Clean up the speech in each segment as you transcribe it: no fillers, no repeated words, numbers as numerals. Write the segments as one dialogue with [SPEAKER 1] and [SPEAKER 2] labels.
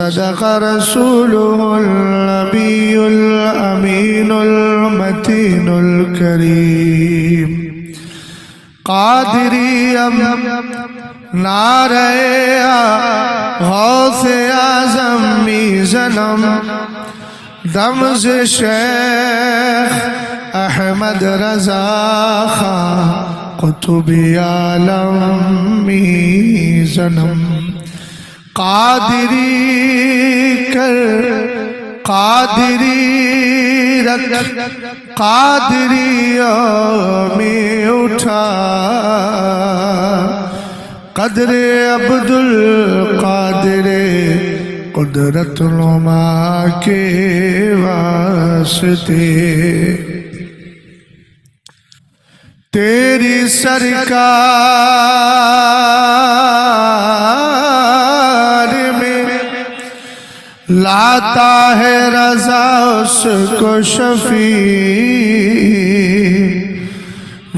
[SPEAKER 1] صدق رسوله النبي الأمين المتين الكريم قادری نعرہ غوث اعظم میزنم دمز شیخ احمد رضا خان قطب عالم میزنم قادری کر قادری رکھ قادریوں میں اٹھا قدر عبدالقادر قدرت نما کے واسطے تیری سرکار میں لاتا ہے رضا اس کو شفیع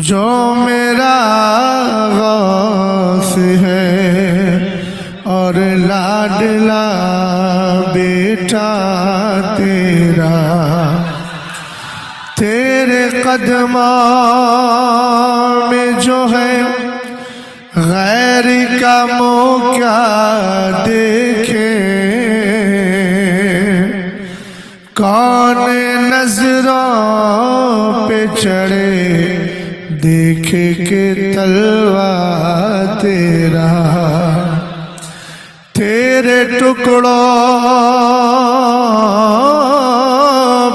[SPEAKER 1] جو میرا غوث ہے اور لاڈلا بیٹا تیرا تیرے قدموں میں جو ہے غیر کا منہ کیا دیکھے کون نظروں پہ چڑھے دیکھے کہ تلوہ تیرا تیرے ٹکڑوں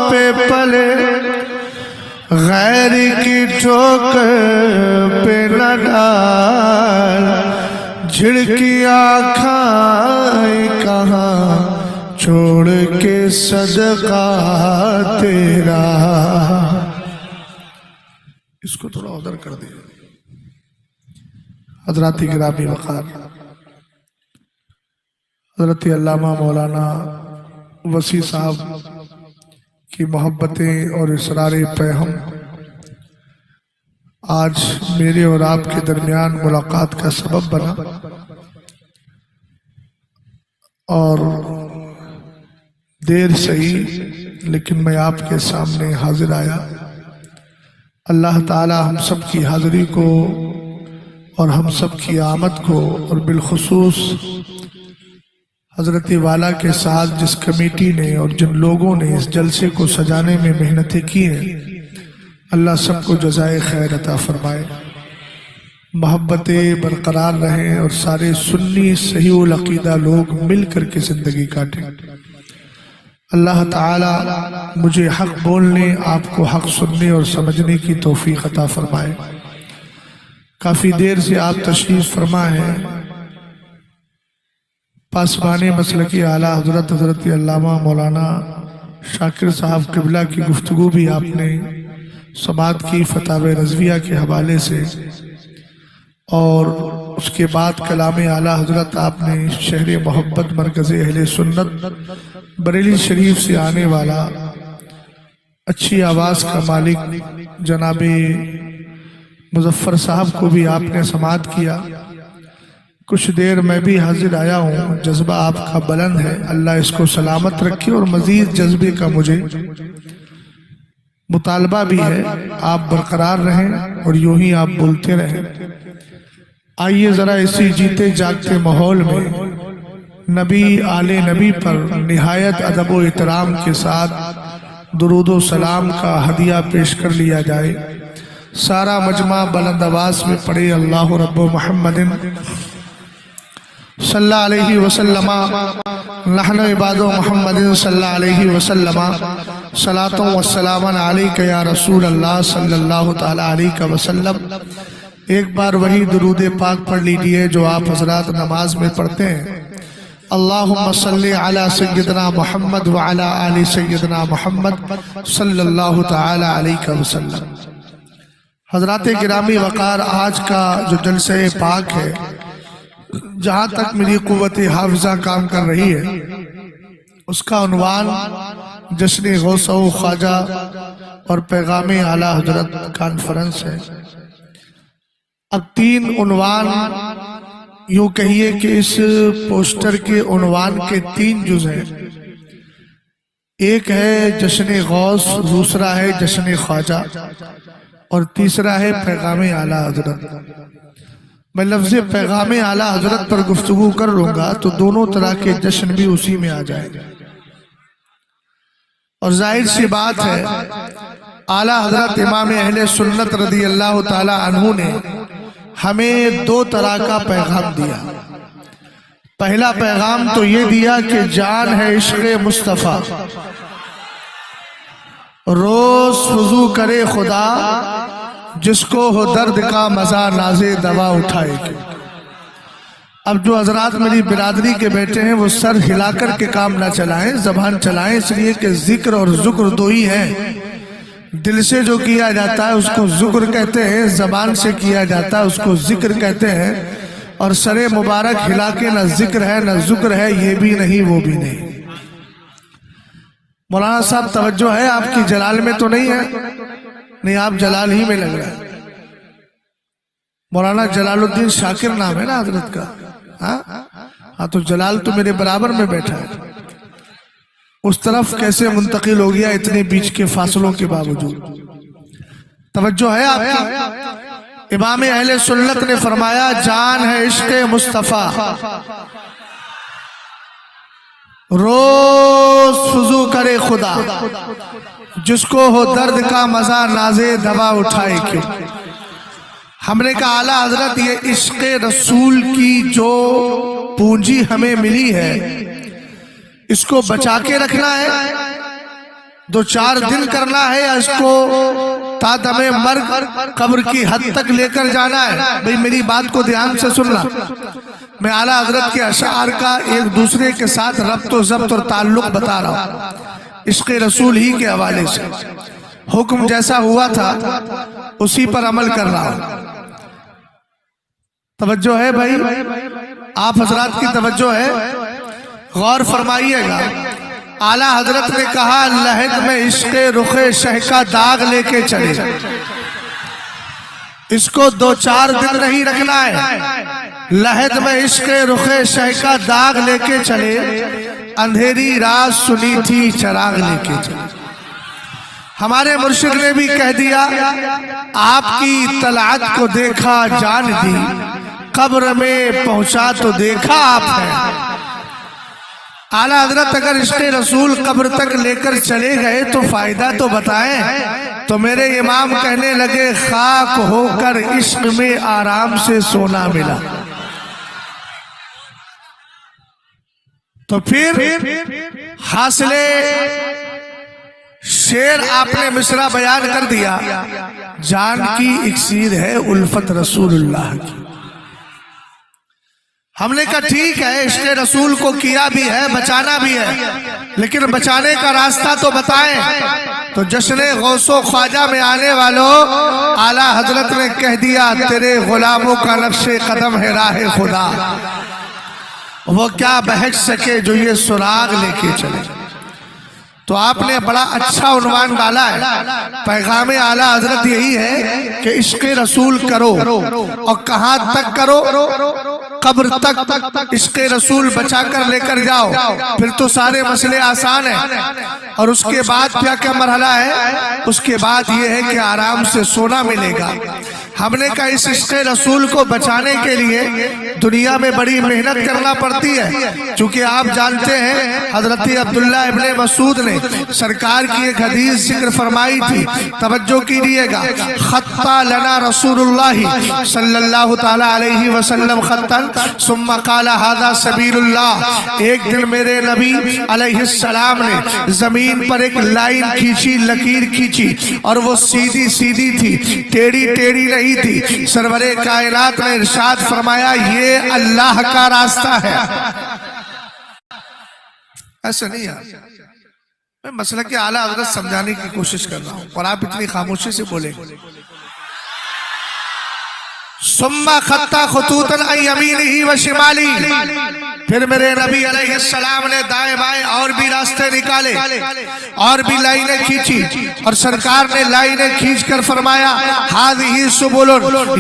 [SPEAKER 1] پہ پلے غیر کی ٹھوکر پہ نہ ڈال جھڑکیاں کھائیں کہاں چھوڑ کے صدقہ تیرا اس کو تھوڑا ادھر کر دیا حضرات گرامی وقار حضرت علامہ مولانا وسیع صاحب کی محبتیں اور اسرار پیغام آج میرے اور آپ کے درمیان ملاقات کا سبب بنا اور دیر صحیح لیکن میں آپ کے سامنے حاضر آیا اللہ تعالی ہم سب کی حاضری کو اور ہم سب کی آمد کو اور بالخصوص حضرت والا کے ساتھ جس کمیٹی نے اور جن لوگوں نے اس جلسے کو سجانے میں محنتیں کی ہیں اللہ سب کو جزائے خیر عطا فرمائے محبتیں برقرار رہیں اور سارے سنی صحیح العقیدہ لوگ مل کر کے زندگی کاٹیں اللہ تعالی مجھے حق بولنے آپ کو حق سننے اور سمجھنے کی توفیق عطا فرمائے کافی دیر سے آپ تشریف فرما ہیں پاسبان مسلکی اعلیٰ حضرت علامہ مولانا شاکر صاحب قبلہ کی گفتگو بھی آپ نے سماعت کی فتاوی رضویہ کے حوالے سے اور اس کے بعد کلام اعلیٰ حضرت آپ نے شہر محبت مرکز اہل سنت بریلی شریف سے آنے والا اچھی آواز کا مالک جناب مظفر صاحب کو بھی آپ نے سماعت کیا کچھ دیر میں بھی حاضر آیا ہوں جذبہ آپ کا بلند ہے اللہ اس کو سلامت رکھے اور مزید جذبے کا مجھے مطالبہ بھی ہے آپ برقرار رہیں اور یوں ہی آپ بولتے رہیں آئیے ذرا اسی جیتے جاگتے ماحول میں نبی آل نبی پر نہایت ادب و احترام کے ساتھ درود و سلام کا ہدیہ پیش کر لیا جائے سارا مجمع بلند آواز میں پڑھے اللہ رب محمد صلی اللہ علیہ وسلم نحن عباد محمد صلی اللہ علیہ وسلم صلاۃ و سلام علیک یا رسول اللہ صلی اللہ تعالی علیہ وسلم ایک بار وہی درود پاک پڑھ لیجئے جو آپ حضرات نماز میں پڑھتے ہیں اللہم صلی علی سیدنا محمد وعلی آل سیدنا محمد صلی اللہ تعالی علیہ وسلم حضرات گرامی وقار آج کا جو جلسہ پاک ہے جہاں تک میری قوت حافظہ کام کر رہی ہے اس کا عنوان جشن غوث و خواجہ اور پیغام اعلیٰ حضرت کانفرنس ہے اب 3 عنوان یوں کہیے کہ اس پوسٹر کے عنوان کے 3 جز ہیں. ایک ہے جشن غوث، دوسرا ہے جشن خواجہ، اور تیسرا ہے پیغام اعلیٰ حضرت. میں لفظ پیغام اعلیٰ حضرت پر گفتگو کر لوں گا تو دونوں طرح کے جشن بھی اسی میں آ جائیں گے. اور ظاہر سی بات ہے اعلیٰ حضرت امام اہل سنت رضی اللہ تعالی عنہ نے ہمیں 2 طرح کا پیغام دیا. پہلا پیغام تو یہ دیا کہ جان ہے عشق مصطفیٰ، روز وضو کرے خدا، جس کو ہو درد کا مزہ نازے دوا اٹھائے گی. اب جو حضرات میری برادری کے بیٹے ہیں وہ سر ہلا کر کے کام نہ چلائیں، زبان چلائیں، اس لیے کہ ذکر اور ذکر 2 ہی ہیں. دل سے جو کیا جاتا ہے اس کو ذکر کہتے ہیں، زبان سے کیا جاتا ہے اس کو ذکر کہتے ہیں. اور سر مبارک ہلا کے نہ ذکر ہے نہ ذکر ہے، یہ بھی نہیں وہ بھی نہیں. مولانا صاحب توجہ ہے، آپ کی جلال میں تو نہیں ہے؟ نہیں، آپ جلال ہی میں لگ رہا ہے. مولانا جلال الدین شاکر نام ہے نا حضرت کا؟ ہاں تو جلال تو میرے برابر میں بیٹھا ہے. اس طرف کیسے منتقل ہو گیا اتنے بیچ کے فاصلوں کے باوجود؟ توجہ ہے آپ کی؟ امام اہل سنت نے فرمایا جان ہے عشق مصطفیٰ، روز وضو کرے خدا، جس کو ہو درد کا مزہ نازے دوا اٹھائے کیوں. ہم نے کہا اعلیٰ حضرت یہ عشق رسول کی جو پونجی ہمیں ملی ہے اس کو بچا کے رکھنا ہے، 2-4 دن کرنا ہے، یا اس کو تا دم مرگ قبر کی حد تک لے کر جانا ہے؟ بھئی میری بات کو دھیان سے سننا. میں اعلیٰ حضرت کے اشعار کا ایک دوسرے کے ساتھ ربط و ضبط اور تعلق بتا رہا ہوں عشق رسول ہی کے حوالے سے. حکم جیسا ہوا تھا اسی پر عمل کر رہا ہوں. توجہ ہے بھائی؟ آپ حضرات کی توجہ ہے؟ غور فرمائیے گا. اعلیٰ حضرت نے کہا لحد میں عشق رخ شہ کا داغ لے کے چلے، اس کو 2-4 دن نہیں رکھنا ہے. لحد میں عشق رخ شہ کا داغ لے کے چلے، اندھیری رات سنی تھی چراغ لے کے چلے. ہمارے مرشد نے بھی کہہ دیا آپ کی طلعت کو دیکھا جان دی، قبر میں پہنچا تو دیکھا آپ ہے. اعلیٰ حضرت اگر عشق رسول قبر تک لے کر چلے گئے تو فائدہ تو بتائیں. تو میرے امام کہنے لگے خاک ہو کر عشق میں آرام سے سونا ملا. تو پھر حاصلے شعر آپ نے مصرع بیان کر دیا، جان کی اکسیر ہے الفت رسول اللہ کی. ہم نے کہا ٹھیک ہے عشق رسول کو کیا بھی ہے، بچانا بھی ہے، لیکن بچانے کا راستہ تو بتائیں. تو جشن غوث و خواجہ میں آنے والوں اعلیٰ حضرت نے کہہ دیا تیرے غلاموں کا نقش قدم ہے راہ خدا، وہ کیا بہک سکے جو یہ سراغ لے کے چلے. تو آپ نے بڑا اچھا عنوان ڈالا ہے. پیغام اعلیٰ حضرت یہی ہے کہ عشق رسول کرو، اور کہاں تک کرو؟ قبر تک عشق رسول بچا کر لے کر جاؤ، پھر تو سارے مسئلے آسان ہیں. اور اس کے بعد کیا مرحلہ ہے؟ اس کے بعد یہ ہے کہ آرام سے سونا ملے گا. ہم نے کہا اس عشق رسول کو بچانے کے لیے دنیا میں بڑی محنت کرنا پڑتی ہے، چونکہ آپ جانتے ہیں حضرت عبداللہ ابن مسعود نے سرکار کی ایک حدیث ذکر فرمائی تھی. توجہ کیجئے گا. خطا لنا رسول اللہ صلی اللہ تعالی علیہ وسلم خطن ثم قال ھذا سبیل اللہ. ایک دن میرے نبی علیہ السلام نے زمین پر ایک لائن کھینچی، لکیر کھینچی، اور وہ سیدھی سیدھی تھی، ٹیڑھی ٹیڑھی نہیں تھی. سرور کائنات نے ارشاد فرمایا یہ اللہ کا راستہ ہے. ایسا نہیں ہے. میں مسئلہ کے اعلیٰ حضرت سمجھانے کی کوشش کر رہا ہوں اور آپ اتنی خاموشی سے بولیں. ثم خطا خطوطا عن یمینہ و شمالہ، پھر میرے نبی علیہ السلام نے دائیں بائیں اور بھی راستے نکالے اور بھی لائنیں کھینچی، اور سرکار نے لائنیں کھینچ کر فرمایا ہذہ سبل،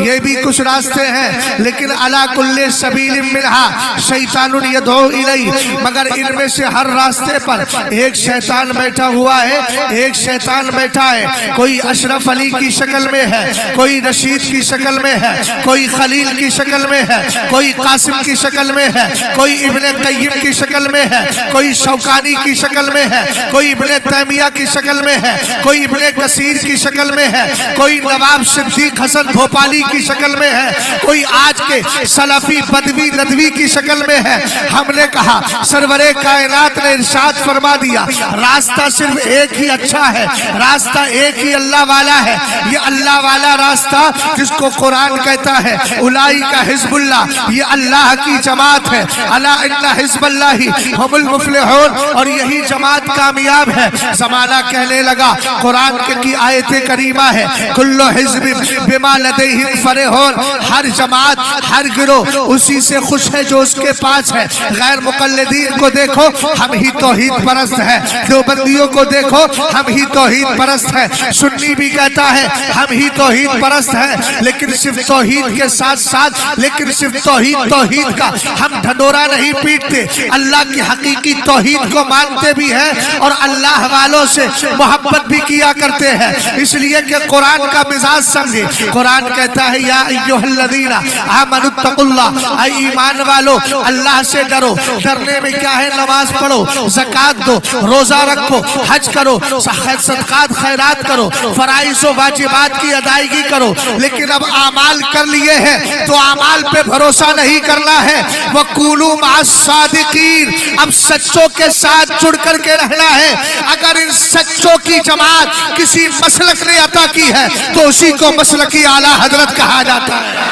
[SPEAKER 1] یہ بھی کچھ راستے ہیں، لیکن علی کل سبیل منہا شیطان یدعو الی، مگر ان میں سے ہر راستے پر ایک شیطان بیٹھا ہوا ہے، ایک شیطان بیٹھا ہے، کوئی اشرف علی کی شکل میں ہے، کوئی رشید کی شکل میں ہے، کوئی خلیل کی شکل میں ہے، کوئی قاسم کی شکل میں ہے، کوئی ابن قیم کی شکل میں ہے، کوئی شوکانی کی شکل میں ہے، کوئی ابن تیمیہ کی شکل میں ہے، کوئی ابن کثیر کی شکل میں ہے، کوئی نواب صدیق حسن بھوپالی کی شکل میں ہے، کوئی آج کے سلفی بدوی ندوی کی شکل میں ہے۔ ہم نے کہا سرور کائنات نے ارشاد فرما دیا راستہ صرف ایک ہی اچھا ہے، راستہ ایک ہی اللہ والا ہے، یہ اللہ والا راستہ جس کو قرآن کہتا ہے اولئک حزب اللہ، یہ اللہ کی جماعت ہے، الا ان حزب اللہ هم المفلحون، اور یہی جماعت کامیاب ہے۔ زمانہ کہنے لگا قرآن کی آیت کریمہ ہے کل حزب بما لدیہم فرحون، ہر جماعت ہر گروہ اسی سے خوش ہے جو اس کے پاس ہے۔ غیر مقلدین کو دیکھو ہم ہی توحید پرست ہیں، دیوبندیوں کو دیکھو ہم ہی توحید پرست ہیں، سنی بھی کہتا ہے ہم ہی توحید پرست ہیں، لیکن صرف توحید کے ساتھ ساتھ لیکن صرف توحید کا ہم ڈھنڈورا نہیں پیٹتے، اللہ کی حقیقی توحید کو مانتے بھی ہیں اور اللہ والوں سے محبت بھی کیا کرتے ہیں، اس لیے کہ قرآن کا مزاج سمجھے۔ قرآن کہتا ہے یا ایھا الذین آمنوا اتقوا اللہ، اے ایمان والو اللہ سے ڈرو۔ ڈرنے میں کیا ہے؟ نماز پڑھو، زکوٰۃ دو، روزہ رکھو، حج کرو، صدقات خیرات کرو، فرائض و واجبات کی ادائیگی کرو، لیکن اب اعمال کر لیے ہیں تو اعمال پہ بھروسہ نہیں کرنا ہے۔ وَقُولُوا مَعَ الصَّادِقِينَ، اب سچوں کے ساتھ جڑ کر کے رہنا ہے۔ اگر ان سچوں کی جماعت کسی مسلک نے عطا کی ہے تو اسی کو مسلکی اعلیٰ حضرت کہا جاتا ہے۔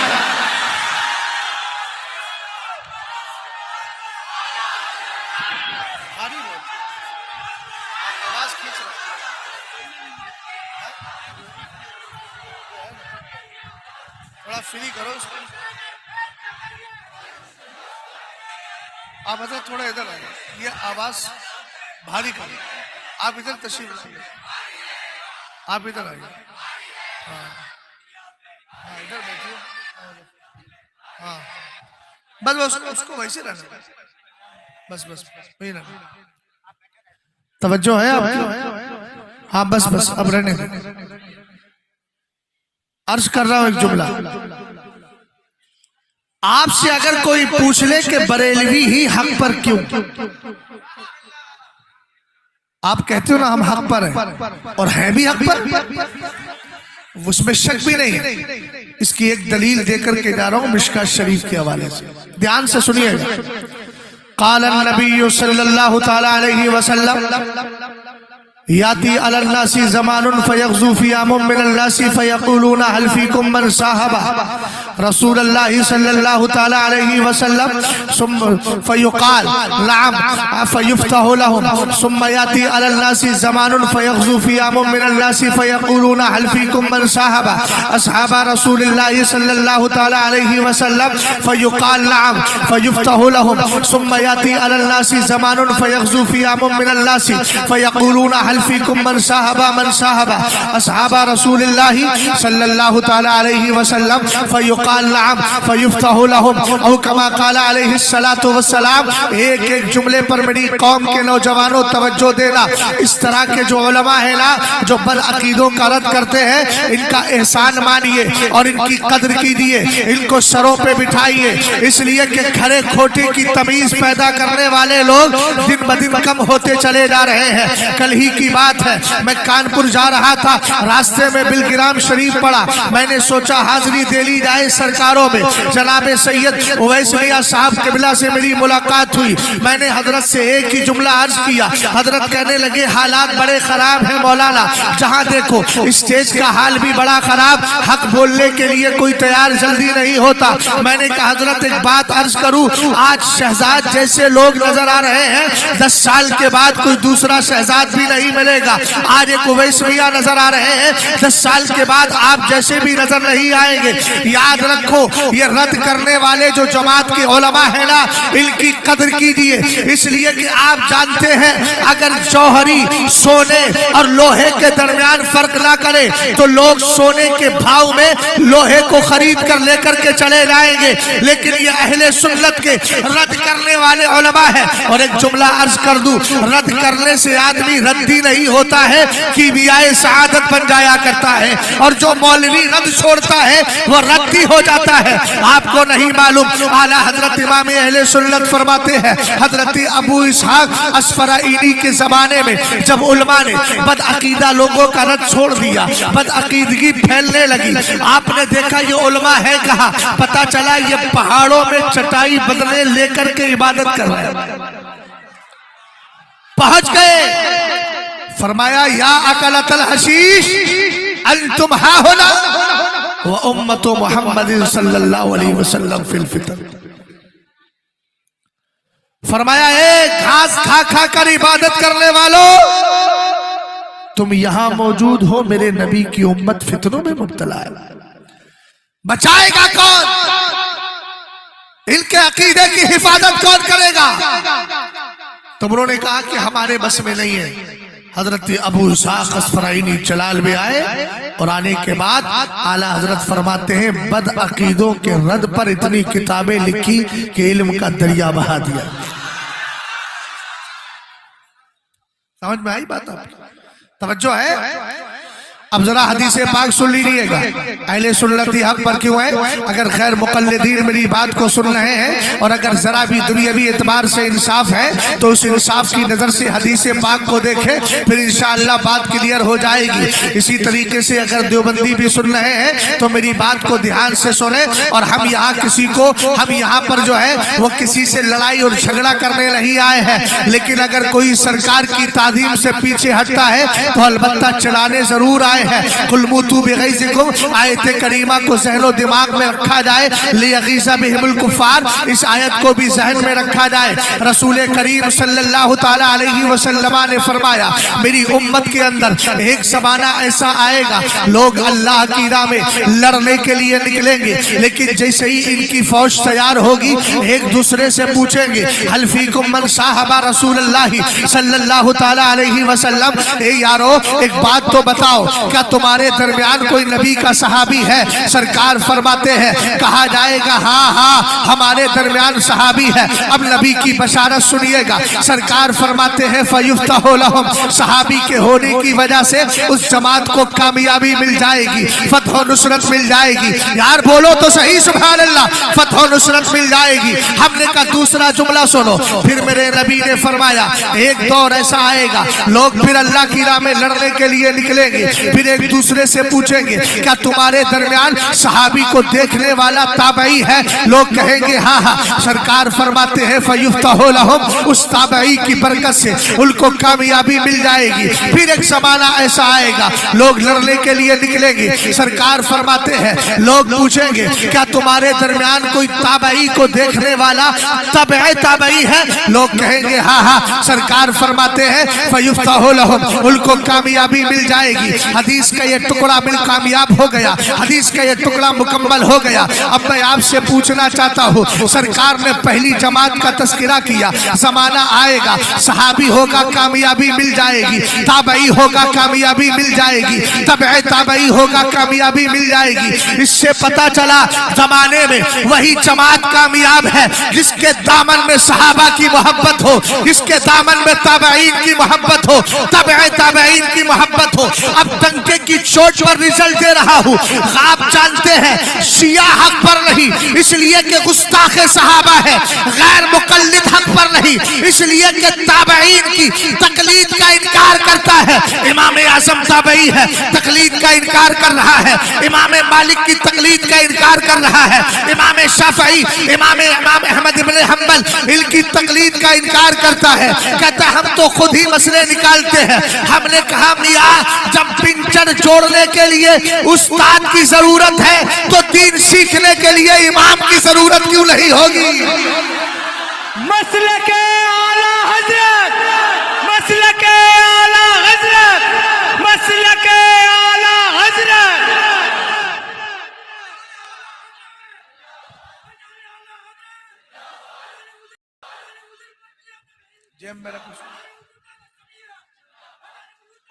[SPEAKER 1] فری کرو اس کو، آپ حضرت تھوڑا ادھر آئیے، یہ آواز بھاری کریں، آپ ادھر تشریف لائیے، آپ ادھر آئیے، ہاں ادھر بیٹھیے، ہاں بس اس کو ویسے رہنا، بس وہی رہنا، توجہ ہے آپ کی؟ ہاں بس اب رہنے دیں۔ عرض کر رہا ہوں ایک جملہ، آپ سے اگر کوئی پوچھ لے کہ بریلوی ہی حق پر کیوں، آپ کہتے ہو نا ہم حق پر ہیں، اور ہیں بھی حق پر، اس میں شک بھی نہیں ہے۔ اس کی ایک دلیل دے کر کے جا رہا ہوں مشکاۃ شریف کے حوالے سے، دھیان سے سنیے گا۔ قال النبی صلی اللہ تعالی علیہ وسلم یاتی علی الناس زمان فیغزو فیہم من الناس فیقولون هل فیکم من صاحب رسول اللہ صلی اللہ تعالی علیہ وسلم فیقال نعم فیفتح لهم ثم یاتی علی الناس زمان فیغزو فیہم من الناس فیقولون هل فیکم من صاحب اصحاب رسول اللہ صلی اللہ تعالی علیہ وسلم فیقال نعم فیفتح لهم ثم یاتی علی الناس زمان فیغزو فیہم من الناس فیقولون هل فیکم من صاحب اصحاب رسول اللہ صلی اللہ تعالی علیہ وسلم فیقال نعم فیفتح لهم او کما قال علیہ السلام۔ ایک جملے پر میری قوم کے نوجوانوں توجہ دینا، اس طرح کے جو علماء ہیں نا جو بد عقیدوں کا رد کرتے ہیں، ان کا احسان مانیے اور ان کی قدر کیجیے، ان کو سروں پہ بٹھائیے، اس لیے کہ کھرے کھوٹے کی تمیز پیدا کرنے والے لوگ دن بدن کم ہوتے چلے جا رہے ہیں۔ کل ہی کی بات ہے، میں کانپور جا رہا تھا، راستے میں بلگرام شریف پڑا، میں نے سوچا حاضری دے لی جائے سرکاروں میں۔ جناب سید اویس میاں صاحب قبلہ سے میری ملاقات ہوئی، میں نے حضرت سے ایک ہی جملہ عرض کیا، حضرت کہنے لگے حالات بڑے خراب ہیں مولانا، جہاں دیکھو اسٹیج کا حال بھی بڑا خراب، حق بولنے کے لیے کوئی تیار جلدی نہیں ہوتا۔ میں نے کہا حضرت ایک بات عرض کروں، آج شہزاد جیسے لوگ نظر آ رہے ہیں، 10 سال کے بعد کوئی دوسرا شہزاد بھی نہیں ملے گا۔ آج ایک اویس میاں نظر آ رہے ہیں، 10 سال کے بعد آپ جیسے بھی نظر نہیں آئیں گے۔ یاد یاد رکھو یہ رد کرنے والے جو جماعت کے علماء ہیں نا ان کی قدر کیجئے، اس لیے کہ آپ جانتے ہیں اگر جوہری سونے اور لوہے کے درمیان فرق نہ کرے تو لوگ سونے کے بھاؤ میں لوہے کو خرید کر لے کر کے چلے جائیں گے، لیکن یہ اہل سنت کے رد کرنے والے علماء ہیں۔ اور ایک جملہ عرض کر دوں، رد کرنے سے آدمی ردی نہیں ہوتا ہے، کیمیائے سعادت بن جایا کرتا ہے، اور جو مولوی رد چھوڑتا ہے وہ ردی ہو جاتا ہے۔ آپ کو نہیں معلوم اعلیٰ حضرت امام اہل سنت فرماتے ہیں، حضرت ابو اسحاق اسفرائینی کے زمانے میں جب علماء نے بدعقیدہ لوگوں کا رد چھوڑ دیا، بدعقیدگی پھیلنے لگی، آپ نے دیکھا یہ علماء ہے کہاں؟ پتا چلا یہ پہاڑوں میں چٹائی بدلے لے کر کے عبادت کر رہے ہیں۔ پہنچ گئے، فرمایا یا اکلۃ الحشیش انتم ہا ہونا وامت محمد صلی اللہ علیہ وسلم فی الفتن۔ فرمایا اے گھاس کھا کھا کر عبادت کرنے والوں، تم یہاں موجود ہو، میرے نبی کی امت فتنوں میں مبتلا ہے، بچائے گا کون؟ ان کے عقیدے کی حفاظت کون کرے گا؟ تو انہوں نے کہا کہ ہمارے بس میں نہیں ہے۔ حضرت ابو اسحاق اسفرائینی جلال میں آئے، اور آنے کے بعد اعلیٰ حضرت فرماتے ہیں بد عقیدوں کے رد پر اتنی کتابیں لکھی کہ علم کا دریا بہا دیا۔ سمجھ میں آئی بات؟ آپ توجہ ہے؟ اب ذرا حدیث پاک سن لیجیے گا، اہل سنتی حق پر کیوں ہے؟ اگر خیر مقلدین میری بات کو سن رہے ہیں اور اگر ذرا بھی دنیاوی اعتبار سے انصاف ہے تو اس انصاف کی نظر سے حدیث پاک کو دیکھیں، پھر انشاءاللہ بات کلیئر ہو جائے گی۔ اسی طریقے سے اگر دیوبندی بھی سن رہے ہیں تو میری بات کو دھیان سے سنیں، اور ہم یہاں پر جو ہے وہ کسی سے لڑائی اور جھگڑا کرنے نہیں آئے ہیں، لیکن اگر کوئی سرکار کی تعظیم سے پیچھے ہٹتا ہے تو البتہ چڑھانے ضرور آئے ہیں۔ قُلْ مُوتُوا بِغَیظِکُمْ آیت کریمہ کو ذہن و دماغ میں رکھا جائے، لِیَغِیظَ بِہِمُ الْکُفَّارِ اس آیت کو بھی ذہن میں رکھا جائے۔ رسول کریم صلی اللہ تعالی علیہ وسلم نے فرمایا میری امت کے اندر ایک زمانہ ایسا آئے گا لوگ اللہ کی راہ میں لڑنے کے لیے نکلیں گے، لیکن جیسے ہی ان کی فوج تیار ہوگی ایک دوسرے سے پوچھیں گے هل فیکم من صاحب رسول اللہ صلی اللہ تعالی علیہ وسلم، اے یارو ایک بات تو بتاؤ، کیا تمہارے درمیان کوئی نبی کا صحابی ہے؟ سرکار فرماتے ہیں کہا جائے گا ہاں ہاں ہمارے درمیان صحابی ہے۔ اب نبی کی بشارت سنیے گا، سرکار فرماتے ہیں فَيُفْتَحُ لَهُمْ صحابی کے ہونے کی وجہ سے اس جماعت کو کامیابی مل جائے گی، فتح و نصرت مل جائے گی۔ یار بولو تو صحیح سبحان اللہ، فتح و نصرت مل جائے گی۔ ہم نے کہا دوسرا جملہ سنو، پھر میرے نبی نے فرمایا ایک دور ایسا آئے گا لوگ پھر اللہ کی راہ میں لڑنے کے لیے نکلیں گے، پھر ایک دوسرے سے پوچھیں گے کیا تمہارے درمیان صحابی کو دیکھنے والا تابعی ہے؟ لوگ کہیں گے ہاں ہاں۔ سرکار فرماتے ہیں فَيُفْتَحُ لَهُمْ اس تابعی کی برکت سے ان کو کامیابی مل جائے گی۔ پھر ایک زمانہ ایسا آئے گا لوگ لڑنے کے لیے نکلیں گے، سرکار فرماتے ہیں لوگ پوچھیں گے کیا تمہارے درمیان کوئی تابعی کو دیکھنے والا تابعی ہے؟ لوگ کہیں گے ہاں ہاں۔ سرکار فرماتے ہیں فَيُفْتَحُ لَهُمْ ان کو کامیابی مل جائے گی۔ حدیث کا یہ ٹکڑا مل کامیاب ہو گیا، حدیث کا یہ ٹکڑا مکمل ہو گیا۔ اب میں آپ سے پوچھنا چاہتا ہوں، سرکار نے پہلی جماعت کا تذکرہ کیا، زمانہ آئے گا صحابی ہوگا کامیابی مل جائے گی، تابعی ہوگا کامیابی مل جائے گی، تبع تابعی ہوگا کامیابی مل جائے گی۔ اس سے پتا چلا زمانے میں وہی جماعت کامیاب ہے جس کے دامن میں صحابہ کی محبت ہو، جس کے دامن میں تابعین کی محبت ہو، تبع تابعین کی محبت ہو۔ اب ڈنکے کی چوٹ پر رزلٹ دے رہا ہوں، آپ جانتے ہیں شیعہ حق پر نہیں اس لیے کہ گستاخ صحابہ ہے، غیر مقلد حق پر نہیں اس لیے کہ تابعین کی تقلید کا انکار کرتا ہے۔ امام اعظم تابعی ہے، تقلید کا انکار کر رہا ہے، امام مالک کی تقلید کا انکار کر رہا ہے، امام شافعی امام احمد بن حنبل ان کی تقلید کا انکار کرتا ہے، کہتا ہم تو خود ہی مسئلے نکالتے ہیں۔ ہم نے کہا میاں جب پنچر جوڑنے کے لیے استاد کی ضرورت ہے تو دین سیکھنے کے لیے امام کی ضرورت کیوں نہیں ہوگی؟
[SPEAKER 2] مسلک اعلیٰ حضرت، مسلک اعلیٰ حضرت، مسلک اعلیٰ حضرت۔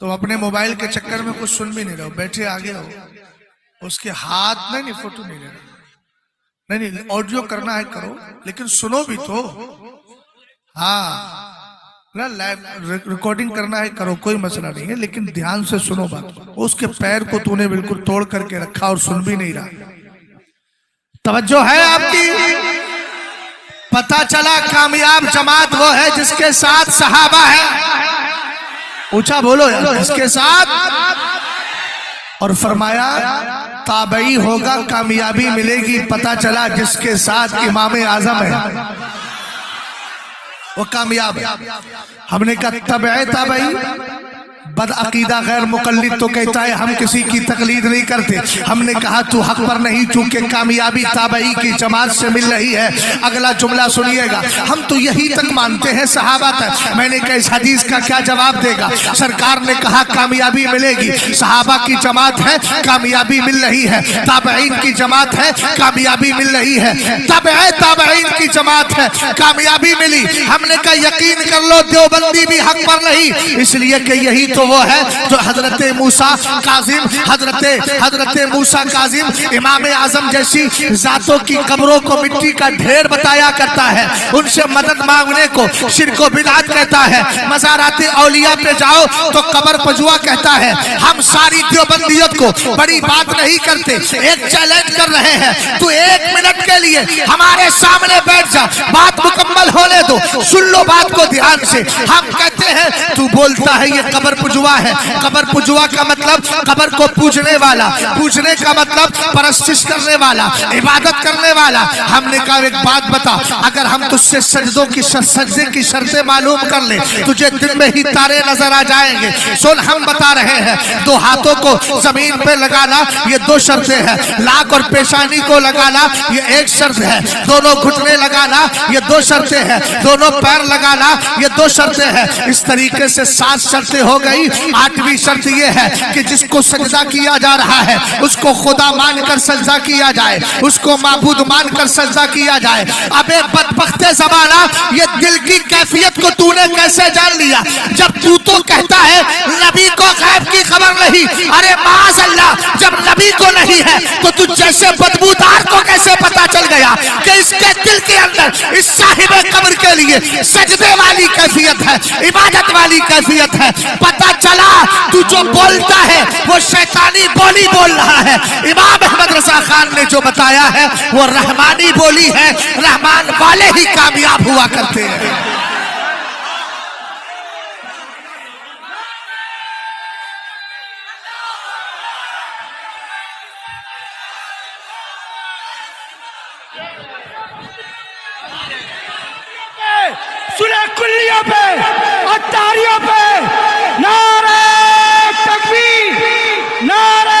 [SPEAKER 1] تو اپنے موبائل کے چکر میں کچھ سن بھی نہیں رہو, بیٹھے آگے ہو, اس کے ہاتھ نہیں فوٹو نہیں لینا, نہیں آڈیو کرنا ہے کرو, لیکن سنو بھی تو. ہاں ریکارڈنگ کرنا ہے کرو, کوئی مسئلہ نہیں ہے, لیکن دھیان سے سنو بات. اس کے پیر کو تو نے بالکل توڑ کر کے رکھا اور سن بھی نہیں رہا. توجہ ہے آپ کی؟ پتہ چلا کامیاب جماعت وہ ہے جس کے ساتھ صحابہ ہے. اونچا بولو یار, جس کے ساتھ. اور فرمایا تابعی ہوگا کامیابی ملے گی. پتہ چلا جس کے ساتھ امام اعظم ہے وہ کامیاب ہے. ہم نے کہا تبع تابعی بد عقیدہ غیر مقلد تو کہتا ہے ہم کسی کی تقلید نہیں کرتے. ہم نے کہا تو حق پر نہیں, چونکہ کامیابی تابعی کی جماعت سے مل رہی ہے. اگلا جملہ سنیے گا, ہم تو یہی تک مانتے ہیں صحابہ تک. میں نے کہا اس حدیث کا کیا جواب دے گا؟ سرکار نے کہا کامیابی ملے گی, صحابہ کی جماعت ہے کامیابی مل رہی ہے, تابعین کی جماعت ہے کامیابی مل رہی ہے, تبع تابعین کی جماعت ہے کامیابی ملی. ہم نے کہا یقین کر لو دیوبندی بھی حق پر نہیں, اس لیے کہ یہی تو وہ ہے جو حضرت موسیٰ کاظم, حضرت موسیٰ کاظم امام اعظم جیسی ذاتوں کی قبروں کو مٹی کا ڈھیر بتایا کرتا ہے. ان سے مدد مانگنے کو شرک و بدعت کہتا ہے. مزارات اولیاء پہ جاؤ تو قبر پجوا کہتا ہے. ہم ساری دیوبندیت کو بڑی بات نہیں کرتے, ایک چیلنج کر رہے ہیں. تو ایک منٹ کے لیے ہمارے سامنے بیٹھ جا, بات مکمل ہونے دو, سن لو بات کو دھیان سے. ہم کہتے ہیں تو بولتا ہے یہ قبر پجوا ہے. قبر پجوا کا مطلب قبر کو پوجنے والا, پوجنے کا مطلب پرستش کرنے والا, عبادت کرنے والا. ہم نے کہا ایک بات بتا, اگر ہم تجھ سے سجدوں کی سجدے کی شرطیں معلوم کر لیں تجھے دن میں ہی تارے نظر آ جائیں گے. سن ہم بتا رہے ہیں, دو ہاتھوں کو زمین پہ لگانا یہ دو شرطیں ہیں, لاک اور پیشانی کو لگانا یہ ایک شرط ہے, دونوں گھٹنے لگانا یہ دو شرطیں ہیں, دونوں پیر لگانا یہ دو شرطیں ہیں. اس طریقے سے 7 شرطیں ہو گئی. 8ویں شرط یہ ہے کہ جس کو سجدہ کیا جا رہا ہے اس کو خدا مان کر سجدہ کیا جائے, اس کو معبود مان کر سجدہ کیا جائے. ابے بدبخت زمانہ, یہ دل کی کیفیت کو تو نے کیسے جان لیا جب تو کہتا ہے نبی کو غیب کی خبر نہیں؟ ارے معاذ اللہ, جب نبی کو نہیں ہے تو تجھ جیسے بدبودار کو کیسے پتا چل گیا کہ اس کے دل کے اندر اس صاحب قبر کے لیے سجدے والی کیفیت ہے, عبادت والی کیفیت ہے؟ پتا چلا تو جو بولتا ہے وہ شیطانی بولی بول رہا ہے. امام احمد رضا خان نے جو بتایا ہے وہ رحمانی بولی ہے. رحمان والے ہی کامیاب ہوا کرتے ہیں.
[SPEAKER 2] سنہ کلیوں پہ اتاریوں پہ نعرہ تکبیر, نعرہ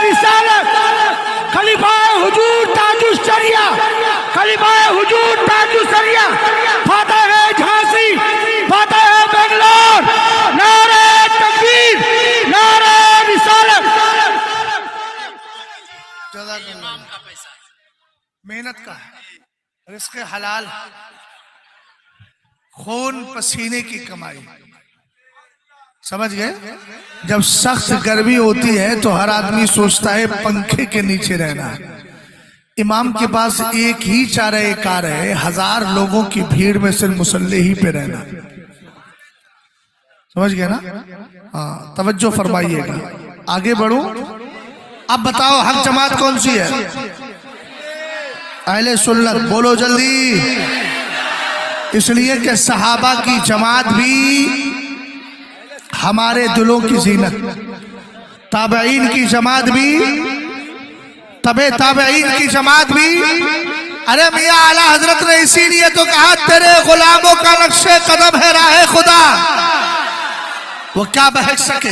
[SPEAKER 2] رسالت, خلیفہ حضور تاج الشریعہ, خلیفہ حضور تاج الشریعہ, فاتح جھانسی, فاتح بنگلور, نعرہ تکبیر, نعرہ رسالت.
[SPEAKER 1] محنت کا ہے, رزق حلال, خون پسینے کی کمائی. سمجھ گئے؟ جب سخت گرمی ہوتی ہے تو ہر آدمی سوچتا ہے پنکھے کے نیچے رہنا. امام کے پاس ایک ہی چارہ کار ہے, 1000 لوگوں کی بھیڑ میں صرف مصلی ہی پہ رہنا. سمجھ گئے نا؟ ہاں, توجہ فرمائیے گا. آگے بڑھو. اب بتاؤ حق جماعت کون سی ہے؟ اہل سنت. بولو جلدی. اس لیے کہ صحابہ کی جماعت بھی ہمارے دلوں کی زینت, تابعین کی جماعت بھی, تبع تابعین کی جماعت بھی. ارے میاں اعلیٰ حضرت نے اسی لیے تو کہا تیرے غلاموں کا نقش قدم ہے راہ خدا. وہ کیا بہک سکے؟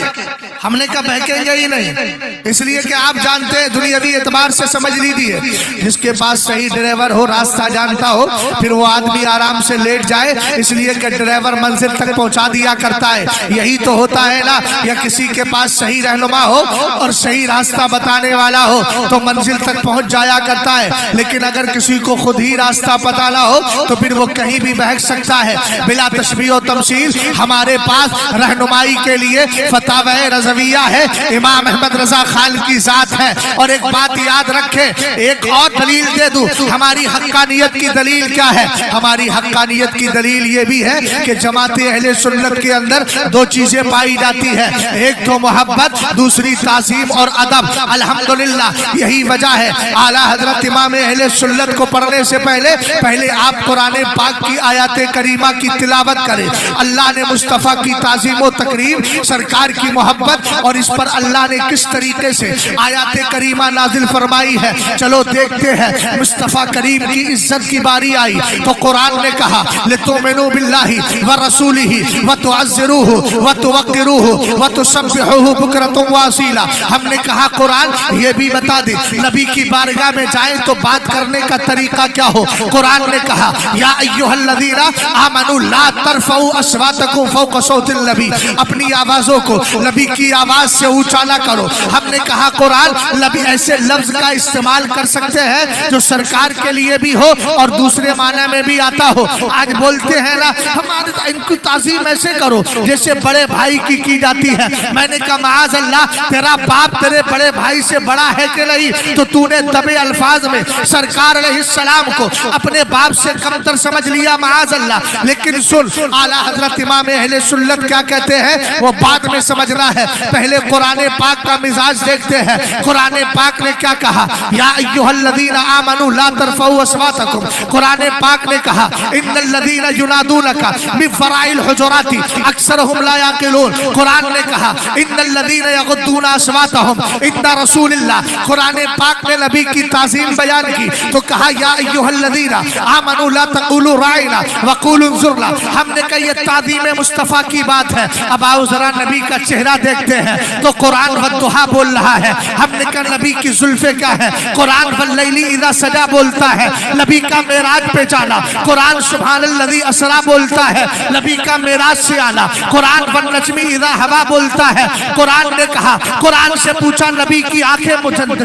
[SPEAKER 1] ہم نے کہا بہکیں گے ہی نہیں، اس لیے کہ آپ جانتے ہیں دنیاوی اعتبار سے سمجھ لیجیے، جس کے پاس صحیح ڈرائیور ہو، راستہ جانتا ہو، پھر وہ آدمی آرام سے لیٹ جائے، اس لیے کہ ڈرائیور منزل تک پہنچا دیا کرتا ہے۔ یہی تو ہوتا ہے نا، یا کسی کے پاس صحیح رہنما ہو اور صحیح راستہ بتانے والا ہو تو منزل تک پہنچ جایا کرتا ہے، لیکن اگر کسی کو خود ہی راستہ پتہ نہ ہو تو پھر وہ کہیں بھی بہک سکتا ہے۔ بلا تشبیہ و تمثیل ہمارے پاس رہنمائی کے لیے فتاوی رضویہ ہے، امام احمد رضا خان کی ذات ہے۔ اور ایک بات یاد رکھے، ایک اور دلیل دے دوں، ہماری حقانیت کی دلیل کیا ہے؟ ہماری حقانیت کی دلیل یہ بھی ہے کہ جماعت اہل سنت کے اندر دو چیزیں پائی جاتی ہے، ایک تو محبت، دوسری تعظیم اور ادب۔ الحمدللہ یہی وجہ ہے اعلیٰ حضرت امام اہل سنت کو پڑھنے سے پہلے آپ قرآن پاک کی آیات کریمہ کی تلاوت کریں۔ اللہ نے مصطفیٰ کی تعظیم و تکریم، سرکار کی محبت، اور اس پر اللہ نے کس طریقے سے آیات کریمہ نازل فرمائی ہے، چلو دیکھتے ہیں۔ مصطفیٰ کریم کی عزت کی باری آئی تو قرآن نے کہا لِتُؤْمِنُوا بِاللَّهِ وَرَسُولِهِ وَتُعَزِّرُوهُ وَتُوَقِّرُوهُ وَتُسَبِّحُوهُ بُكْرَةً وَأَصِيلًا۔ ہم نے کہا قرآن یہ بھی بتا دے، نبی کی بارگاہ میں جائیں تو بات کرنے کا طریقہ کیا ہو۔ قرآن نے کہا یا ایھا الذین آمنوا لا ترفعوا اصواتکم فوق صوت النبی، اپنی آوازوں کو نبی کی آواز سے اونچا نہ کرو۔ ہم نے کہا قرآن نبی ایسے لفظ کا استعمال کر سکتے ہیں جو سرکار کے لیے بھی ہو اور دوسرے معنی میں بھی آتا ہو۔ آج بولتے ہیں نا ہمارے ان کی تعظیم ایسے کرو جیسے بڑے بھائی کی جاتی ہے۔ میں نے کہا معاذ اللہ، تیرا باپ تیرے بڑے بھائی سے بڑا ہے کہ نہیں؟ تو تو نے دبے الفاظ میں سرکار علیہ السلام کو اپنے باپ سے کمتر سمجھ لیا، معاذ اللہ۔ لیکن سن، اعلیٰ حضرت امام اہل سنت کیا کہتے ہیں وہ بعد میں سمجھنا ہے، پہلے قرآن پاک کا مزاج دیکھتے ہیں۔ قرآن پاک نے کیا کہا؟ یا ایھا الذین آمنوا لا ترفعوا اصواتکم۔ قرآن پاک نے کہا ان الذین ینادونک من وراء الحجرات اکثرهم لا یعقلون۔ قرآن نے کہا ان الذین یغضون اصواتهم عند رسول اللہ۔ قرآن پاک نے نبی کی تعظیم بیان کی تو کہا یا ایھا الذین آمنوا لا تقولوا راعنا وقولوا انظرنا۔ ہم نے کہا یہ تعظیم مصطفیٰ کی بات ہے۔ اب آؤ ذرا نبی کا چہرہ دیکھتے ہیں تو قرآن والضحیٰ بول رہا ہے۔ ہم نے کہا نبی کی زلفیں کیا ہے؟ قرآن واللیل اذا سجا بولتا ہے۔ نبی کا معراج پہ جانا، قرآن سبحان الذی اسریٰ بولتا ہے۔ نبی کا معراج سے آنا، قرآن والنجم اذا ہوا بولتا ہے۔ قرآن نے کہا، قرآن سے پوچھا نبی کی آنکھیں،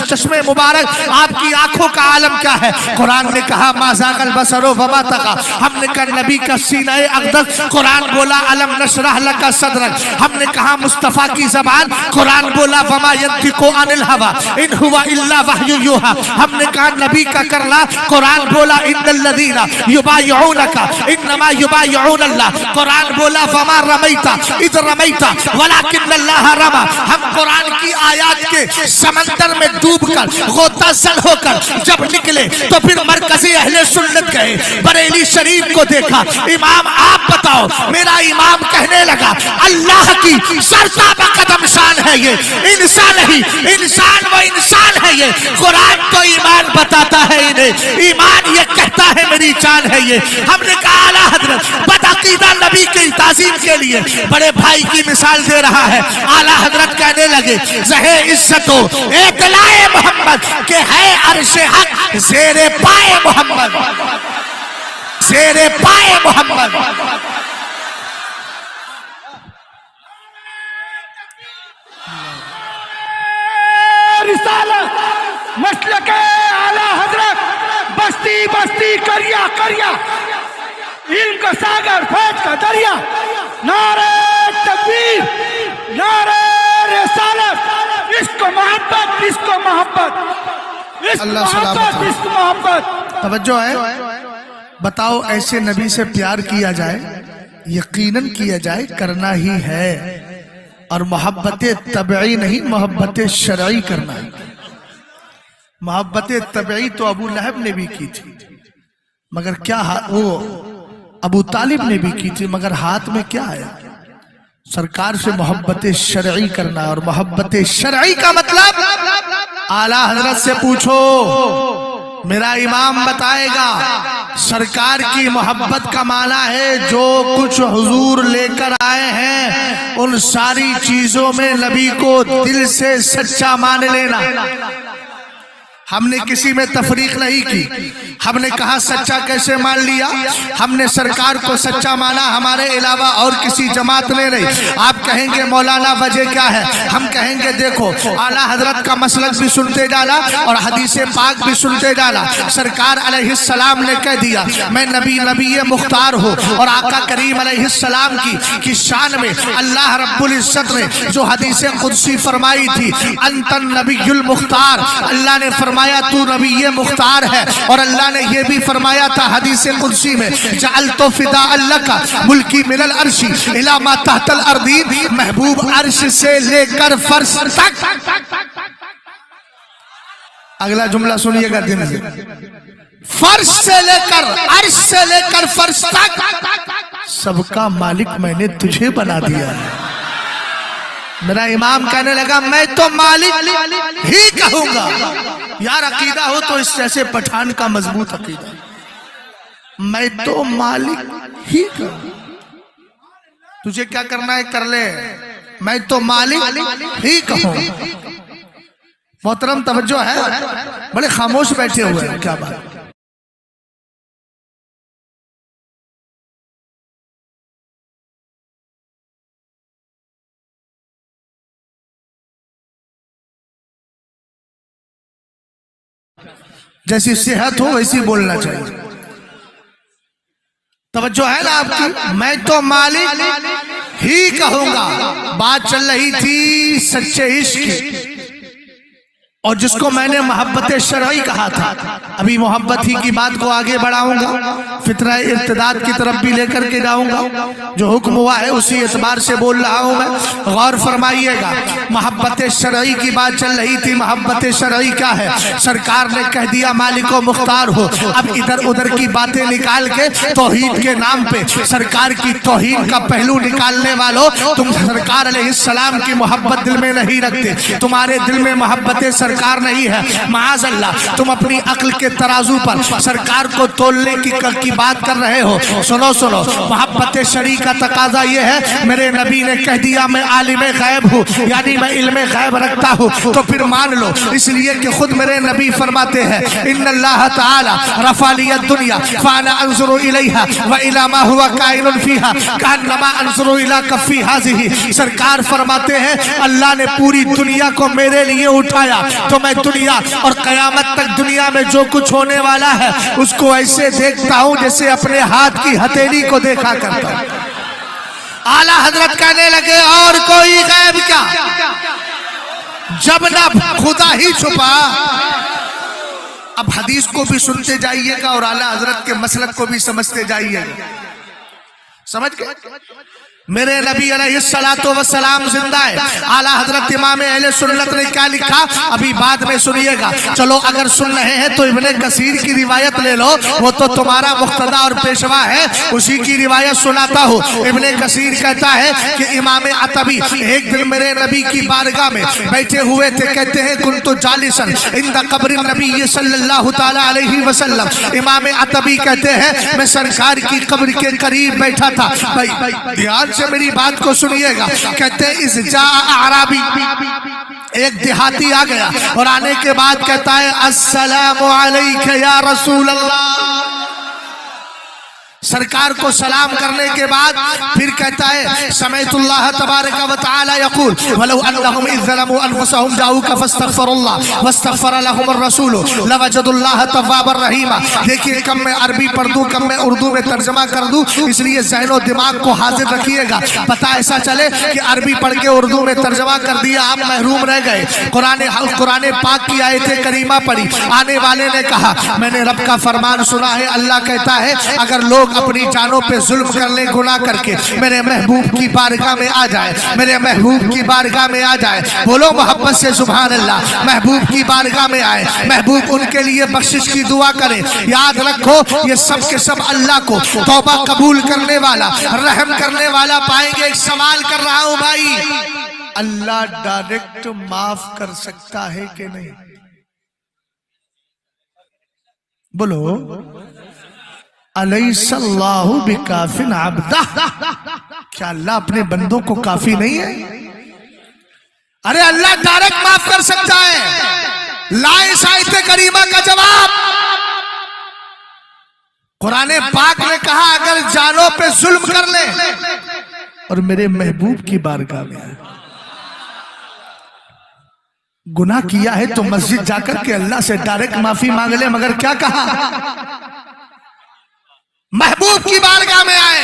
[SPEAKER 1] چشمے مبارک، آپ کی آنکھوں کا عالم کیا ہے؟ قرآن نے کہا ما زاغ البصر وما طغى۔ ہم نے کہا نبی کا سینہ اقدس، قرآن بولا الم نشرح لک صدرک۔ ہم نے کہا مصطفیٰ کی زبان، قرآن بولا وما ينطق عن الهوى ان هو الا وحی یوحی۔ ہم نے کہا نبی کا کرنا، قرآن بولا ان الذین یبایعونک انما یبایعون اللہ۔ قرآن بولا وما رمیت اذ رمیت ولکن اللہ رمی۔ ہم قرآن کی آیات کے سمندر میں ڈوب کر غوطہ زن ہو کر جب نکلے تو پھر مرکزی اہل سنت گئے، بریلی شریف کو دیکھا، امام آپ بتاؤ، میرا امام کہنے لگا اللہ کی سرتابہ قدم شان ہے یہ، انسان نہیں، انسان وہ انسان ہے یہ۔ قرآن تو ایمان بتاتا ہے انہیں، ایمان یہ کہتا ہے میری جان ہے یہ۔ ہم نے کہا اعلیٰ حضرت بدعقیدہ نبی کی تعظیم کے لیے بڑے بھائی کی مثال دے رہا ہے۔ اعلیٰ حضرت کہنے لگے زہے عزت و اطلاع محمد کہ ہے عرش حق زیر پائے محمد، زیر پائے محمد۔
[SPEAKER 2] رسالت مسلک اعلیٰ حضرت، بستی بستی کریا کریا، علم کا ساگر فیض کا دریا، نعرہ تکبیر، نعرہ رسالت، عشق و محبت، عشق و محبت، عشق و محبت، عشق و محبت۔
[SPEAKER 1] توجہ ہے، بتاؤ ایسے نبی سے پیار کیا جائے، یقیناً کیا جائے، کرنا ہی ہے، اور محبت طبعی نہیں، محبت شرعی کرنا ہے۔ محبت طبعی تو ابو لہب نے بھی کی تھی، مگر کیا وہ ابو طالب نے بھی کی تھی، مگر ہاتھ میں کیا آیا؟ سرکار سے محبت شرعی کرنا، اور محبت شرعی کا مطلب اعلیٰ حضرت سے پوچھو میرا امام بتائے گا سرکار کی محبت کا معنی ہے جو کچھ حضور لے کر آئے ہیں ان ساری چیزوں میں نبی کو دل سے سچا مان لینا۔ ہم نے کسی میں تفریق نہیں کی، ہم نے کہا سچا کیسے مان لیا؟ ہم نے سرکار کو سچا مانا، ہمارے علاوہ اور کسی جماعت نے نہیں۔ آپ کہیں گے مولانا وجہ کیا ہے؟ ہم کہیں گے دیکھو اعلیٰ حضرت کا مسلک بھی سنتے ڈالا اور حدیث پاک بھی سنتے ڈالا۔ سرکار علیہ السلام نے کہہ دیا میں نبی مختار ہوں، اور آقا کریم علیہ السلام کی شان میں اللہ رب العزت نے جو حدیث قدسی فرمائی تھی انت النبی المختار، اللہ نے فرمایا تو نبی مختار ہے، اور اللہ نے یہ بھی فرمایا تھا حدیث قدسی میں جعلت فداء لک ملکی من العرش الی ما تحت الارضین، محبوب عرش سے لے کر فرش تک۔ اگلا جملہ سنیے گا دن سے، فرش سے لے کر عرش سے لے کر فرش تک سب کا مالک میں نے تجھے بنا دیا ہے۔ میرا امام کہنے لگا میں تو مالک ہی کہوں گا۔ یار عقیدہ ہو تو اس جیسے پٹھان کا مضبوط عقیدہ، میں تو مالک ہی کہوں، تجھے کیا کرنا ہے کر لے، میں تو مالک ہی کہوں۔ محترم توجہ ہے، بڑے خاموش بیٹھے ہوئے ہیں، کیا بات۔ جیسی صحت ہو ویسی بولنا چاہیے، توجہ ہے نا آپ کی؟ میں تو مالک ہی کہوں گا۔ بات چل رہی تھی سچے عشق کی، اور جس کو میں نے محبت شرعی کہا تھا، ابھی محبت ہی کی بات کو آگے بڑھاؤں گا، فطرہ ارتداد کی طرف بھی لے کر کے جاؤں گا۔ جو حکم ہوا ہے اسی اعتبار سے بول رہا ہوں میں، غور فرمائیے گا۔ محبت شرعی کی بات چل رہی تھی، محبت شرعی کیا ہے؟ سرکار نے کہہ دیا مالک و مختار ہو، اب ادھر ادھر کی باتیں نکال کے توحید کے نام پہ سرکار کی توہین کا پہلو نکالنے والوں، تم سرکار علیہ السلام کی محبت دل میں نہیں رکھتے، تمہارے دل میں محبت سرکار نہیں ہے، معاذ اللہ تم اپنی عقل کے ترازو پر سرکار کو تولنے کی بات کر رہے ہو۔ سنو سنو، محبت شرعی کا تقاضا یہ ہے، میرے نبی نے کہہ دیا میں عالم غیب ہوں، یعنی میں علم غیب رکھتا ہوں، تو پھر مان لو، اس لیے کہ خود میرے نبی فرماتے ہیں ان اللہ تعالی رفع لی الدنیا فانا انظر الیہا والی ما هو کائن فیہا کانما انظر الی کفی ہذہ۔ سرکار فرماتے ہیں اللہ نے پوری دنیا کو میرے لیے اٹھایا، تو میں دنیا اور قیامت تک دنیا میں جو کچھ ہونے والا ہے اس کو ایسے دیکھتا ہوں جیسے اپنے ہاتھ کی ہتھیلی کو دیکھا کرتا ہوں۔ اعلیٰ حضرت کہنے لگے اور کوئی غیب کیا؟ جب نہ خدا ہی چھپا۔ اب حدیث کو بھی سنتے جائیے گا اور اعلیٰ حضرت کے مسلک کو بھی سمجھتے جائیے گا، سمجھ گئے؟ میرے نبی علیہ السلام زندہ ہے۔ اعلیٰ حضرت امام اہل سنت نے کیا لکھا ابھی بعد میں سنیے گا۔ چلو اگر سن رہے ہیں تو ابن کثیر کی روایت لے لو، وہ تو تمہارا مقتدی اور پیشوا ہے، اسی کی روایت سناتا ہوں۔ ابن کثیر کہتا ہے کہ امام عتبی ایک دن میرے نبی کی بارگاہ میں بیٹھے ہوئے تھے، کہتے ہیں کنت جالسا عند قبر النبی صلی اللہ تعالی علیہ وسلم۔ امام عتبی کہتے ہیں میں سرکار کی قبر کے قریب بیٹھا تھا۔ دھیان سے میری بات کو سنیے گا۔ کہتے ہیں اس جاء اعرابی، ایک دیہاتی آ گیا، اور آنے کے بعد کہتا ہے السلام علیک یا رسول اللہ۔ سرکار کو سلام کرنے کے بعد پھر کہتا ہے سمعت اللہ تبارک و تعالی یقول ولو انہم اذ ظلموا انفسهم جاؤک فاستغفر اللہ واستغفر لهم الرسول لوجدوا اللہ توابا رحیما۔ دیکھیے کم میں عربی پڑھ دوں کم میں اردو میں ترجمہ کر دوں، اس لیے ذہن و دماغ کو حاضر رکھیے گا، پتہ ایسا چلے کہ عربی پڑھ کے اردو میں ترجمہ کر دیا آپ محروم رہ گئے۔ قرآن پاک کی آیت کریمہ پڑھی، آنے والے نے کہا میں نے رب کا فرمان سنا ہے، اللہ کہتا ہے اگر لوگ اپنی جانوں پہ ظلم کر لیں گناہ کر کے، میرے محبوب کی بارگاہ میں آ جائے، میرے محبوب کی بارگاہ میں آ جائے، بولو محبت سے سبحان اللہ، محبوب کی بارگاہ میں آئے، محبوب ان کے لیے بخشش کی دعا کرے۔ یاد رکھو یہ سب کے سب اللہ کو توبہ قبول کرنے والا، رحم کرنے والا پائیں گے۔ ایک سوال کر رہا ہوں بھائی، اللہ ڈائریکٹ معاف کر سکتا ہے کہ نہیں؟ بولو الیس اللہ بکافٍ عبدہ، کیا اللہ اپنے بندوں کو کافی نہیں ہے؟ ارے اللہ ڈائریکٹ معاف کر سکتا ہے۔ لا اس آیت کریمہ کا جواب قرآن پاک نے کہا اگر جانوں پہ ظلم کر لیں اور میرے محبوب کی بارگاہ میں گناہ کیا ہے تو مسجد جا کر کے اللہ سے ڈائریکٹ معافی مانگ لے، مگر کیا کہا؟ محبوب کی بارگاہ میں آئے۔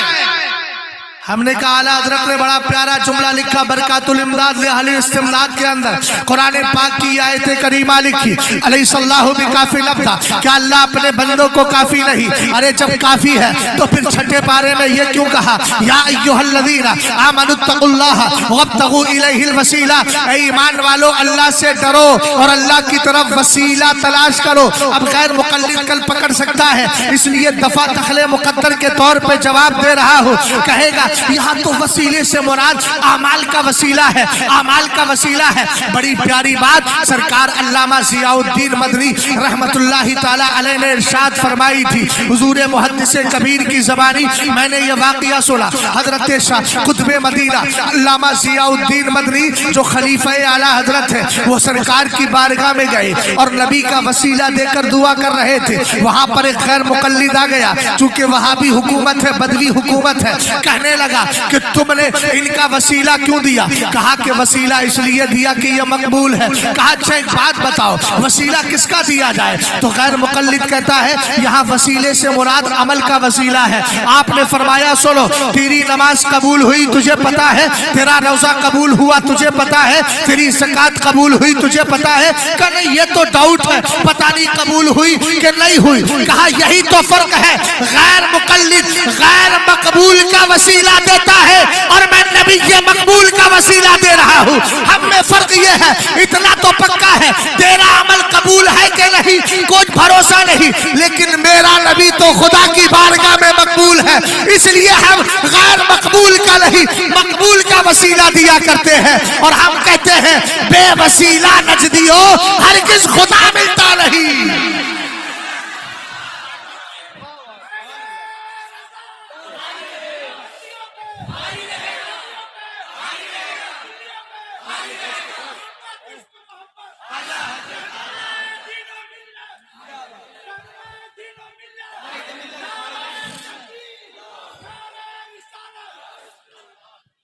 [SPEAKER 1] ہم نے کہا اعلیٰ حضرت نے بڑا پیارا جملہ لکھا برکات الامداد لأہل استمداد کے اندر، قرآن پاک کی آیت کریمہ لکھی الیس اللہ بکافٍ عبدہ، کیا اللہ اپنے بندوں کو کافی نہیں؟ ارے جب کافی ہے تو پھر چھٹے پارے میں یہ کیوں کہا یا ایھا الذین آمنوا اتقوا اللہ وابتغوا الیہ الوسیلہ، اے ایمان والو اللہ سے ڈرو اور اللہ کی طرف وسیلہ تلاش کرو۔ اب غیر مقلد کل پکڑ سکتا ہے، اس لیے دفع دخل مقدر کے طور پہ جواب دے رہا ہوں۔ کہے گا یہاں تو وسیلے سے مراد اعمال کا وسیلہ ہے، اعمال کا وسیلہ ہے۔ بڑی پیاری بات سرکار علامہ ضیاء الدین مدنی رحمت اللہ تعالی علیہ نے ارشاد فرمائی تھی، حضور محدث کبیر کی زبانی میں نے یہ واقعہ سنا۔ حضرت شاہ قطب مدینہ علامہ ضیاء الدین مدنی جو خلیفہ اعلیٰ حضرت ہے، وہ سرکار کی بارگاہ میں گئے اور نبی کا وسیلہ دے کر دعا کر رہے تھے۔ وہاں پر ایک غیر مقلد آ گیا، چونکہ وہاں بھی حکومت ہے، بدوی حکومت ہے، کہنے لگا کہ تم نے ان کا وسیلہ کیوں دیا؟ کہا کہ وسیلہ اس لیے دیا کہ یہ مقبول ہے۔ کہا اچھا ایک بات بتاؤ وسیلہ کس کا دیا جائے؟ تو غیر مقلد کہتا ہے یہاں وسیلے سے مراد عمل کا وسیلہ ہے۔ آپ نے فرمایا سنو، تیری نماز قبول ہوئی تجھے پتا ہے، تیرا روزہ قبول ہوا تجھے پتا ہے، تیری زکات قبول ہوئی تجھے پتا ہے؟ کہ نہیں یہ تو ڈاؤٹ ہے، پتہ نہیں قبول ہوئی کہ نہیں ہوئی۔ کہا یہی تو فرق ہے، غیر مقلد غیر مقبول کا وسیلہ دیتا ہے اور میں نبی مقبول کا وسیلہ دے رہا ہوں۔ ہم میں فرق یہ ہے، اتنا تو پکا ہے تیرا عمل قبول ہے کہ نہیں کچھ بھروسہ نہیں، لیکن میرا نبی تو خدا کی بارگاہ میں مقبول ہے، اس لیے ہم غیر مقبول کا نہیں مقبول کا وسیلہ دیا کرتے ہیں۔ اور ہم کہتے ہیں بے وسیلہ نجدیو ہرگز خدا ملتا نہیں۔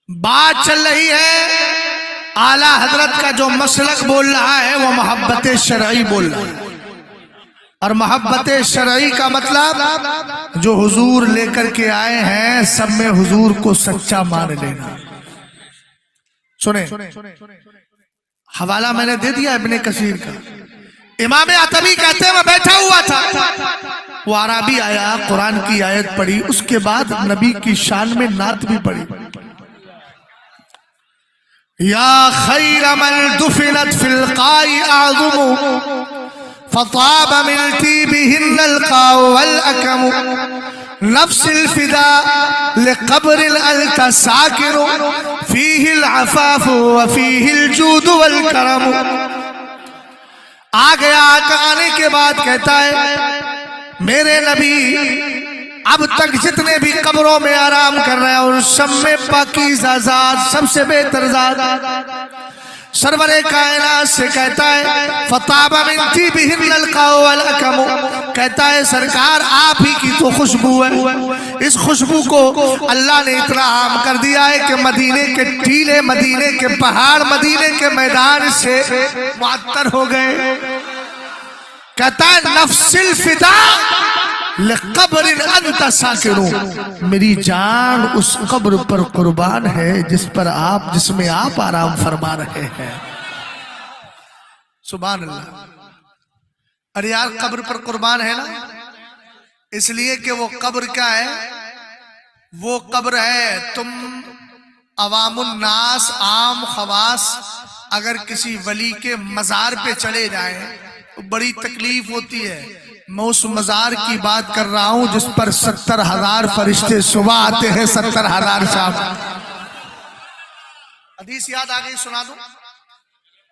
[SPEAKER 1] بات چل رہی ہے اعلیٰ حضرت کا جو مسلک بول رہا ہے وہ محبت شرعی بول رہا ہے، اور محبت شرعی کا مطلب جو حضور لے کر کے آئے ہیں سب میں حضور کو سچا مان لینا۔ سنیں حوالہ میں نے دے دیا ابن کثیر کا، امام عتبی کہتے ہیں میں بیٹھا ہوا تھا، وہ عربی آیا قرآن کی آیت پڑھی، اس کے بعد نبی کی شان میں نعت بھی پڑھی، یا خیر من دفنت فی القاء اعظم فطاب من طیبہن القاء والاکم نفس الفداء لقبر انت ساکن فیہ العفاف وفیہ الجود والکرم۔ آگیا آنے کے بعد کہتا ہے میرے نبی اب تک جتنے بھی قبروں میں آرام کر رہے ہیں اور سب میں پاکیزہ ذات سب سے بہتر ذات سرور کائنات سے کہتا ہے فطاب من طیبہن القاء والاکم، کہتا ہے سرکار آپ ہی کی تو خوشبو ہے، اس خوشبو کو اللہ نے اتنا عام کر دیا ہے کہ مدینے کے ٹیلے مدینے کے پہاڑ مدینے کے میدان سے معطر ہو گئے۔ کہتا ہے نفس الفداء لقبر انت ساکن، میری جان اس قبر پر قربان ہے جس میں آپ آرام فرما رہے ہیں۔ سبحان اللہ۔ ارے یار قبر پر قربان ہے نا، اس لیے کہ وہ قبر کیا ہے؟ وہ قبر ہے تم عوام الناس عام خواص اگر کسی ولی کے مزار پہ چلے جائیں تو بڑی تکلیف ہوتی ہے۔ میں اس مزار کی بات کر رہا ہوں جس پر 70,000 فرشتے صبح آتے ہیں، 70,000 شام۔ حدیث یاد آ گئی سنا دوں؟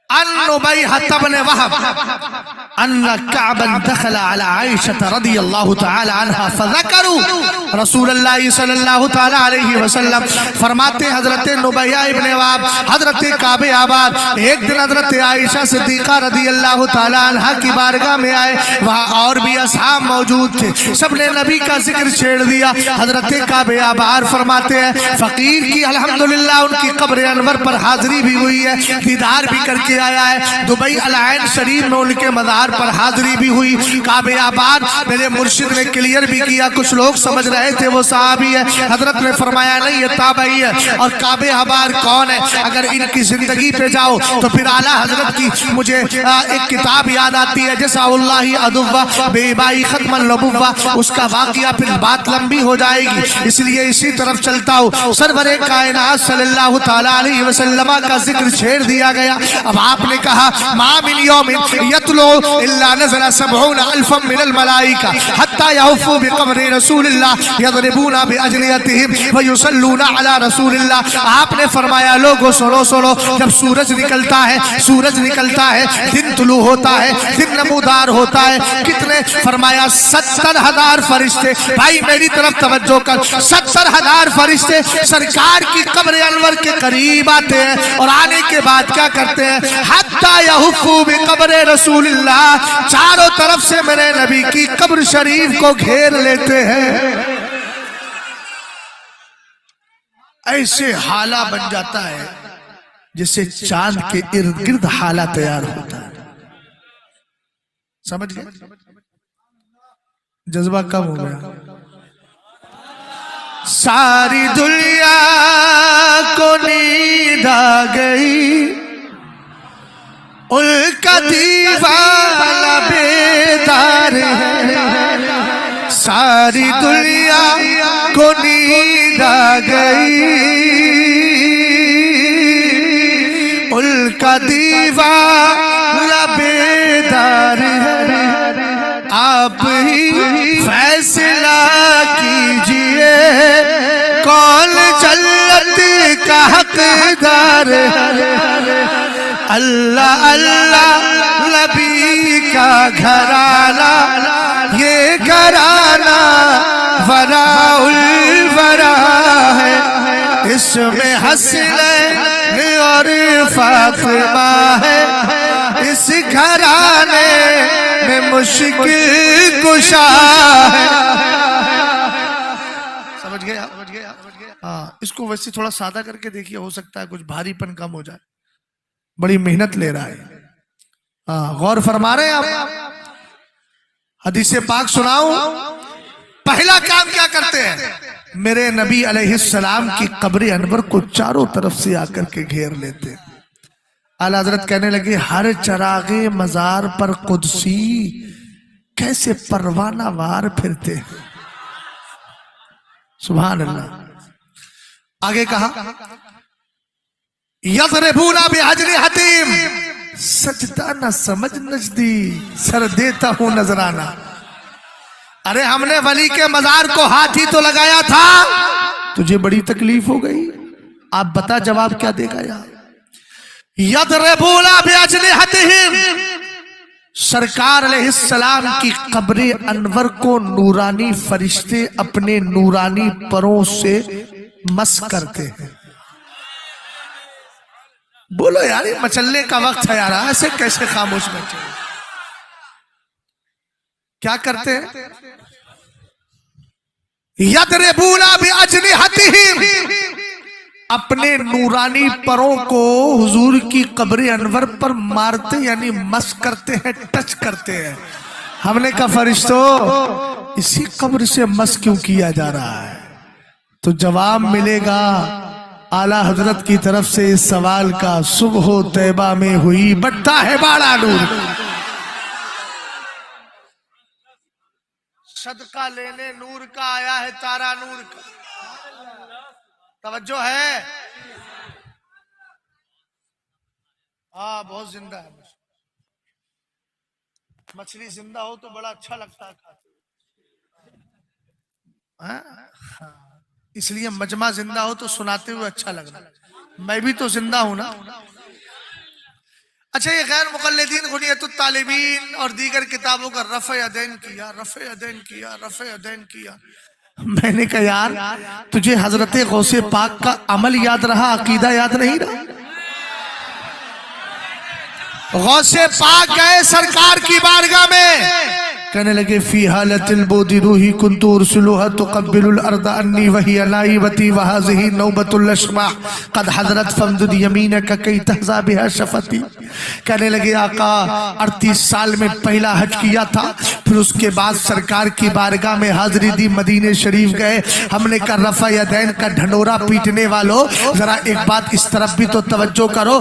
[SPEAKER 1] عن نبيهة بن وهب أن كعبا دخل على عائشة رضي الله تعالى عنها فذكروا رسول اللہ صلی اللہ تعالی علیہ وسلم فرماتے حضرت نبیہ ابن وہب حضرت کعب آباد ایک دن حضرت عائشہ صدیقہ رضی اللہ تعالی عنہ کی بارگاہ میں آئے، وہاں اور بھی اصحاب موجود تھے، سب نے نبی کا ذکر چھیڑ دیا۔ حضرت کعب آباد فرماتے ہیں فقیر کی الحمدللہ ان کی قبر انور پر حاضری بھی ہوئی ہے، دیدار بھی کر کے آیا ہے، دبئی العین شریف میں ان کے مزار پر حاضری بھی ہوئی۔ کعب آباد میرے مرشد نے کلیئر بھی کیا، کچھ لوگ سمجھ رہے تھے وہ صحابی ہے، حضرت نے فرمایا نہیں یہ تابعی ہے۔ اور کعب آباد کون ہے؟ اگر ان کی زندگی پہ جاؤ تو پھر اعلیٰ حضرت کی مجھے ایک کتاب یاد آتی ہے جیسا اللہ ادوہ بے بائی ختم النبوہ، اس کا واقعہ پھر بات لمبی ہو جائے گی، اس لیے اسی طرف چلتا ہوں۔ سرور کائنات صلی اللہ تعالی علیہ وسلم کا ذکر چھیڑ دیا گیا۔ اب آپ نے کہا ما من یوم یتلو الا نزل 70,000 من الملائکہ حتی یعفو بقبر رسول اللہ یضربون باجنحتہم ویصلون علی رسول اللہ۔ آپ نے فرمایا لوگوں سنو سنو، جب سورج نکلتا ہے دن طلوع ہوتا ہے، دن نمودار ہوتا ہے، کتنے؟ فرمایا 70,000 فرشتے، بھائی میری طرف توجہ کر، 70,000 فرشتے سرکار کی قبر انور کے قریب آتے ہیں اور آنے کے بعد کیا کرتے ہیں؟ حتی یحفو بقبر رسول اللہ، چاروں طرف سے میرے نبی کی قبر شریف کو گھیر لیتے ہیں۔ ایسے حالہ بن جاتا ہے جسے چاند کے ارد گرد حالہ تیار ہوتا ہے۔ سمجھ گئے؟ جذبہ کم ہو گیا۔ ساری دنیا کو نیند آ گئی، ان کا دیوانہ بیدار ہے، ساری دنیا کو نیند آ گئی، ان کا دیوانہ بیدار ہے، آپ ہی فیصلہ کیجئے کون جنت کا حقدار ہے۔ اللہ اللہ نبی کا گھرانہ، یہ گھرانہ وراء الورا ہے، اس میں حسنین اور فاطمہ ہے، اس گھرانے میں مشکل کشا ہے۔ سمجھ گیا؟ ہاں، اس کو ویسے تھوڑا سادہ کر کے دیکھیے، ہو سکتا ہے کچھ بھاری پن کم ہو جائے، بڑی محنت لے رہا ہے۔ ہاں، غور فرما رہے ہیں آپ؟ حدیث پاک سناؤں؟ پہلا کام کیا کرتے ہیں؟ میرے نبی علیہ السلام کی قبر انور کو چاروں طرف سے آ کر کے گھیر لیتے ہیں۔ اعلیٰ حضرت کہنے لگے ہر چراغ مزار پر قدسی کیسے پروانہ وار پھرتے ہیں۔ سبحان اللہ۔ آگے کہا یضربون باجنحتہم، سجدہ نہ سمجھ نجدی، سر دیتا ہوں نذرانہ۔ ارے ہم نے ولی کے مزار کو ہاتھ ہی تو لگایا تھا، تجھے بڑی تکلیف ہو گئی؟ آپ بتا جواب کیا دے گا یار؟ یضربون باجنحتہم، سرکار علیہ السلام کی قبر انور کو نورانی فرشتے اپنے نورانی پروں سے مس کرتے ہیں۔ بولو یار، یہ مچلنے کا وقت ہے یار، ایسے کیسے خاموش بیٹھے؟ کیا کرتے ہیں؟ یضربون باجنحتہم، اپنے نورانی پروں کو حضور کی قبر انور پر مارتے یعنی مس کرتے ہیں، ٹچ کرتے ہیں۔ ہم نے کہا فرشتوں اسی قبر سے مس کیوں کیا جا رہا ہے؟ تو جواب ملے گا اعلیٰ حضرت کی طرف سے اس سوال کا، صبح طیبہ میں ہوئی بٹا ہے باڑا نور، صدقہ لینے نور کا آیا ہے تارا نور کا۔ توجہ ہے؟ ہاں، بہت زندہ ہے۔ مچھلی زندہ ہو تو بڑا اچھا لگتا ہے کھاتے، اس لیے مجمع زندہ ہو تو سناتے ہوئے اچھا لگ رہا ہے۔ میں بھی تو زندہ ہوں نا۔ اچھا یہ غیر مقلدین غنیت الطالبین اور دیگر کتابوں کا رفع یدین کیا، رفع یدین کیا، رفع یدین کیا. میں نے کہا یار تجھے حضرت غوث پاک کا عمل یاد رہا، عقیدہ یاد نہیں رہا؟ غوث پاک گئے سرکار کی بارگاہ میں، کہنے لگے فی حالت البود روحی کنت ارسلها تقبل الارض انی وہی نائبتی وہذہ نوبت الاشماع قد حضرت فامدد یمینک کی تحظا بها شفتی. کہنے لگے آقا 38 سال میں پہلا حج کیا تھا، پھر اس کے بعد سرکار کی بارگاہ میں حاضری دی، مدینہ شریف گئے. ہم نے کہا رفع یدین کا ڈھنڈورا پیٹنے والوں ذرا ایک بات اس طرف بھی تو توجہ کرو.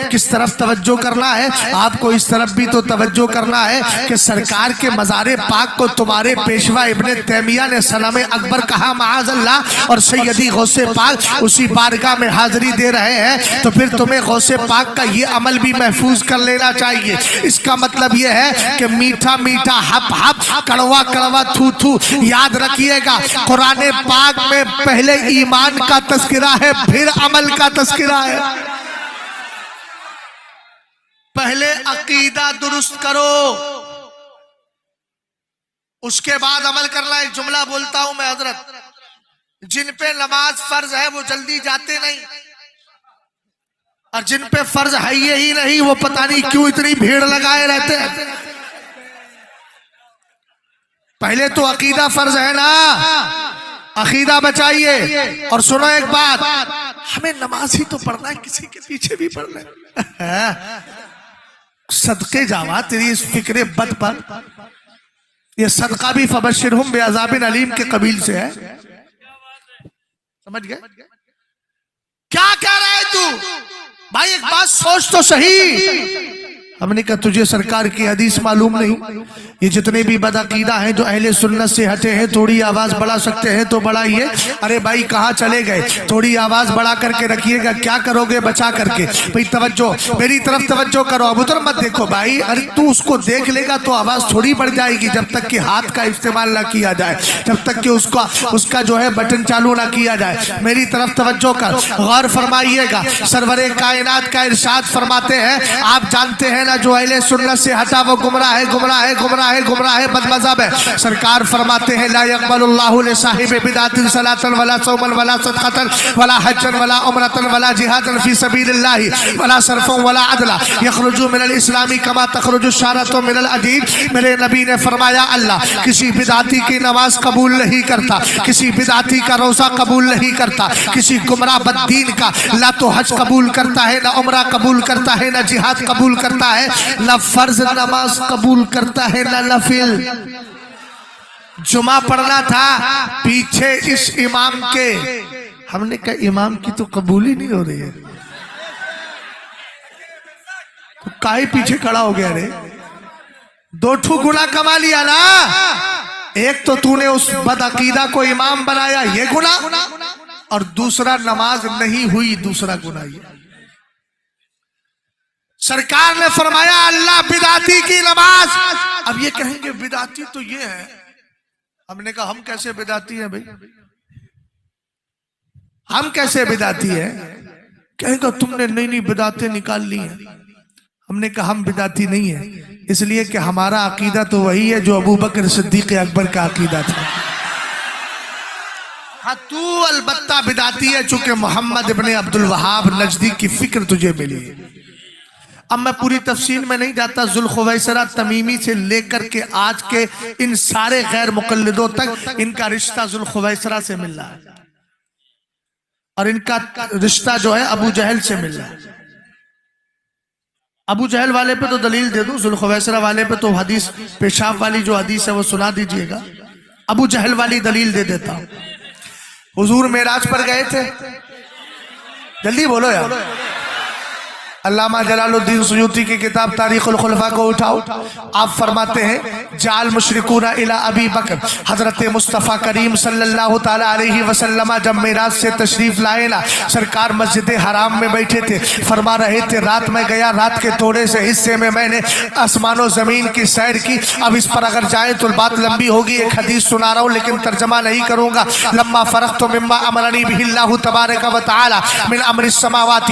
[SPEAKER 1] کس طرف توجہ کرنا ہے آپ کو؟ اس طرف بھی تو توجہ کرنا ہے کہ سرکار کے مزار پاک کو تمہارے پیشوا ابن تیمیہ نے صنم اکبر کہا معاذ اللہ، اور سیدی غوث پاک اسی بارگاہ میں حاضری دے رہے ہیں، تو پھر تمہیں غوث پاک کا یہ عمل بھی محفوظ کر لینا چاہیے. اس کا مطلب یہ ہے کہ میٹھا میٹھا ہپ ہپ، کڑوا کڑوا تھو تھو یاد رکھیے گا. قرآن پاک میں پہلے ایمان کا تذکرہ ہے، پھر عمل کا تذکرہ ہے. پہلے عقیدہ درست کرو، اس کے بعد عمل کرنا. ایک جملہ بولتا ہوں میں حضرت، جن پہ نماز فرض ہے وہ جلدی جاتے نہیں، اور جن پہ فرض ہے ہی نہیں وہ پتہ نہیں کیوں اتنی بھیڑ لگائے رہتے ہیں. پہلے تو عقیدہ فرض ہے نا، عقیدہ بچائیے. اور سنو ایک بات، ہمیں نماز ہی تو پڑھنا ہے، کسی کے پیچھے بھی پڑھنا ہے. صدقے جاوا تیری اس فکر بد پر، یہ صدقہ بھی فبشرہم بعذاب علیم کے قبیل سے ہے. سمجھ گئے کیا کہہ رہا ہے تو؟ بھائی ایک بات سوچ تو صحیح. ہم نے کہا تجھے سرکار کی حدیث معلوم نہیں؟ یہ جتنے بھی بدعقیدہ ہیں جو اہل سنت سے ہٹے ہیں، تھوڑی آواز بڑھا سکتے ہیں تو بڑھائیے. ارے بھائی کہاں چلے گئے؟ تھوڑی آواز بڑھا کر کے رکھیے گا، کیا کرو گے بچا کر کے؟ بھئی توجہ، میری طرف توجہ کرو. اب ادھر مت دیکھو بھائی، ارے تو اس کو دیکھ لے گا تو آواز تھوڑی بڑھ جائے گی جب تک کہ ہاتھ کا استعمال نہ کیا جائے، جب تک کہ اس کا جو ہے بٹن چالو نہ کیا جائے. میری طرف توجہ کر، غور فرمائیے گا. سرور کائنات کا ارشاد فرماتے ہیں، آپ جانتے ہیں نا جو اہل سنت سے ہٹا وہ گمراہ ہے، گمراہ ہے، گمراہ ہے، گمراہ ہے، بد مذہب ہے. سرکار فرماتے ہیں لا يقبل اللہ لصاحب بدعۃ صلاۃ ولا صوما ولا صدقۃ ولا حجا ولا عمرۃ ولا جہادا فی سبیل اللہ ولا صرفا ولا عدلا یخرج من الاسلام کما تخرج الشارۃ من العجین. میرے نبی نے فرمایا اللہ کسی بدعتی کی نماز قبول نہیں کرتا، کسی بدعتی کا روزہ قبول نہیں کرتا، کسی گمراہ بددین کا نہ تو حج قبول کرتا ہے، نہ عمرہ قبول کرتا ہے، نہ جہاد قبول کرتا ہے، نہ فرض نماز قبول کرتا ہے، نہ نفل. جمعہ پڑھنا تھا پیچھے اس امام کے. ہم نے کہا امام کی تو قبول ہی نہیں ہو رہی ہے، تو کاہے پیچھے کھڑا ہو گیا رے؟ 2 گناہ کما لیا نا. ایک تو نے اس بدعقیدہ کو امام بنایا، یہ گناہ، اور دوسرا نماز نہیں ہوئی، دوسرا گناہ یہ. سرکار نے فرمایا اللہ بدعتی کی نماز. اب یہ کہیں گے بدعتی تو یہ ہے. ہم نے کہا ہم کیسے بدعتی ہیں بھائی؟ ہم کیسے بدعتی ہیں؟ کہیں گے تم نے نئی نئی بدعتیں نکال لی ہیں. ہم نے کہا ہم بدعتی نہیں ہیں، اس لیے کہ ہمارا عقیدہ تو وہی ہے جو ابو بکر صدیق اکبر کا عقیدہ تھا. ہاں تو البتہ بدعتی ہے چونکہ محمد ابن عبد الوہاب نجدی کی فکر تجھے ملی. اب میں پوری تفصیل میں نہیں جاتا. ذوالخویسرہ تمیمی سے لے کر کے آج کے ان سارے غیر مقلدوں تک ان کا رشتہ ذوالخویسرہ سے مل رہا ہے، اور ان کا رشتہ جو ہے ابو جہل سے مل رہا ہے. ابو جہل والے پہ تو دلیل دے دوں، ذوالخویسرہ والے پہ تو حدیث پیشاب والی جو حدیث ہے وہ سنا دیجئے گا. ابو جہل والی دلیل دے دیتا ہوں. حضور معراج پر گئے تھے، جلدی بولو یار. علامہ جلال الدین سیوطی کی کتاب تاریخ الخلفاء کو اٹھاؤ. آپ فرماتے ہیں جعل مشرکون الی ابی بکر. حضرت مصطفیٰ کریم صلی اللہ تعالی علیہ وسلم جب معراج سے تشریف لائے نا، سرکار مسجد حرام میں بیٹھے تھے. فرما رہے تھے رات میں گیا، رات کے تھوڑے سے حصے میں میں نے آسمان و زمین کی سیر کی. اب اس پر اگر جائیں تو بات لمبی ہوگی. ایک حدیث سنا رہا ہوں لیکن ترجمہ نہیں کروں گا. لما فرغت مما امرنی بہ اللہ تبارک و تعالی من امر السماوات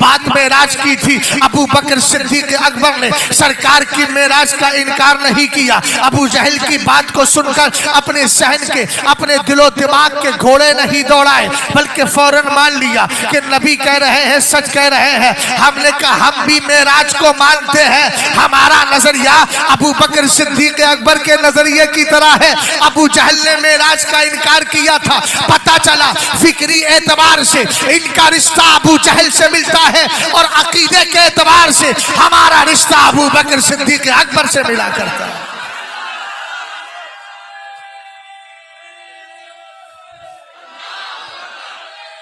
[SPEAKER 1] بات معراج کی تھی۔ ابو بکر صدیق اکبر نے سرکار کی معراج کا انکار نہیں کیا۔ ابو جہل کی بات کو سن کر اپنے ذہن کے، اپنے دل و دماغ کے گھوڑے نہیں دوڑائے، بلکہ فوراً مان لیا کہ نبی کہہ رہے ہیں، سچ کہہ رہے ہیں۔ ہم نے کہا ہم بھی معراج کو مانتے ہیں، ہمارا نظریہ ابو بکر صدیق اکبر کے نظریے کی طرح ہے۔ ابو جہل نے معراج کا انکار کیا تھا، پتہ چلا فکری اعتبار سے ان کا رشتہ ابو جہل سے ملتا ہے، اور عقیدے کے اعتبار سے ہمارا رشتہ ابو بکر صدیق اکبر سے ملا کرتا ہے۔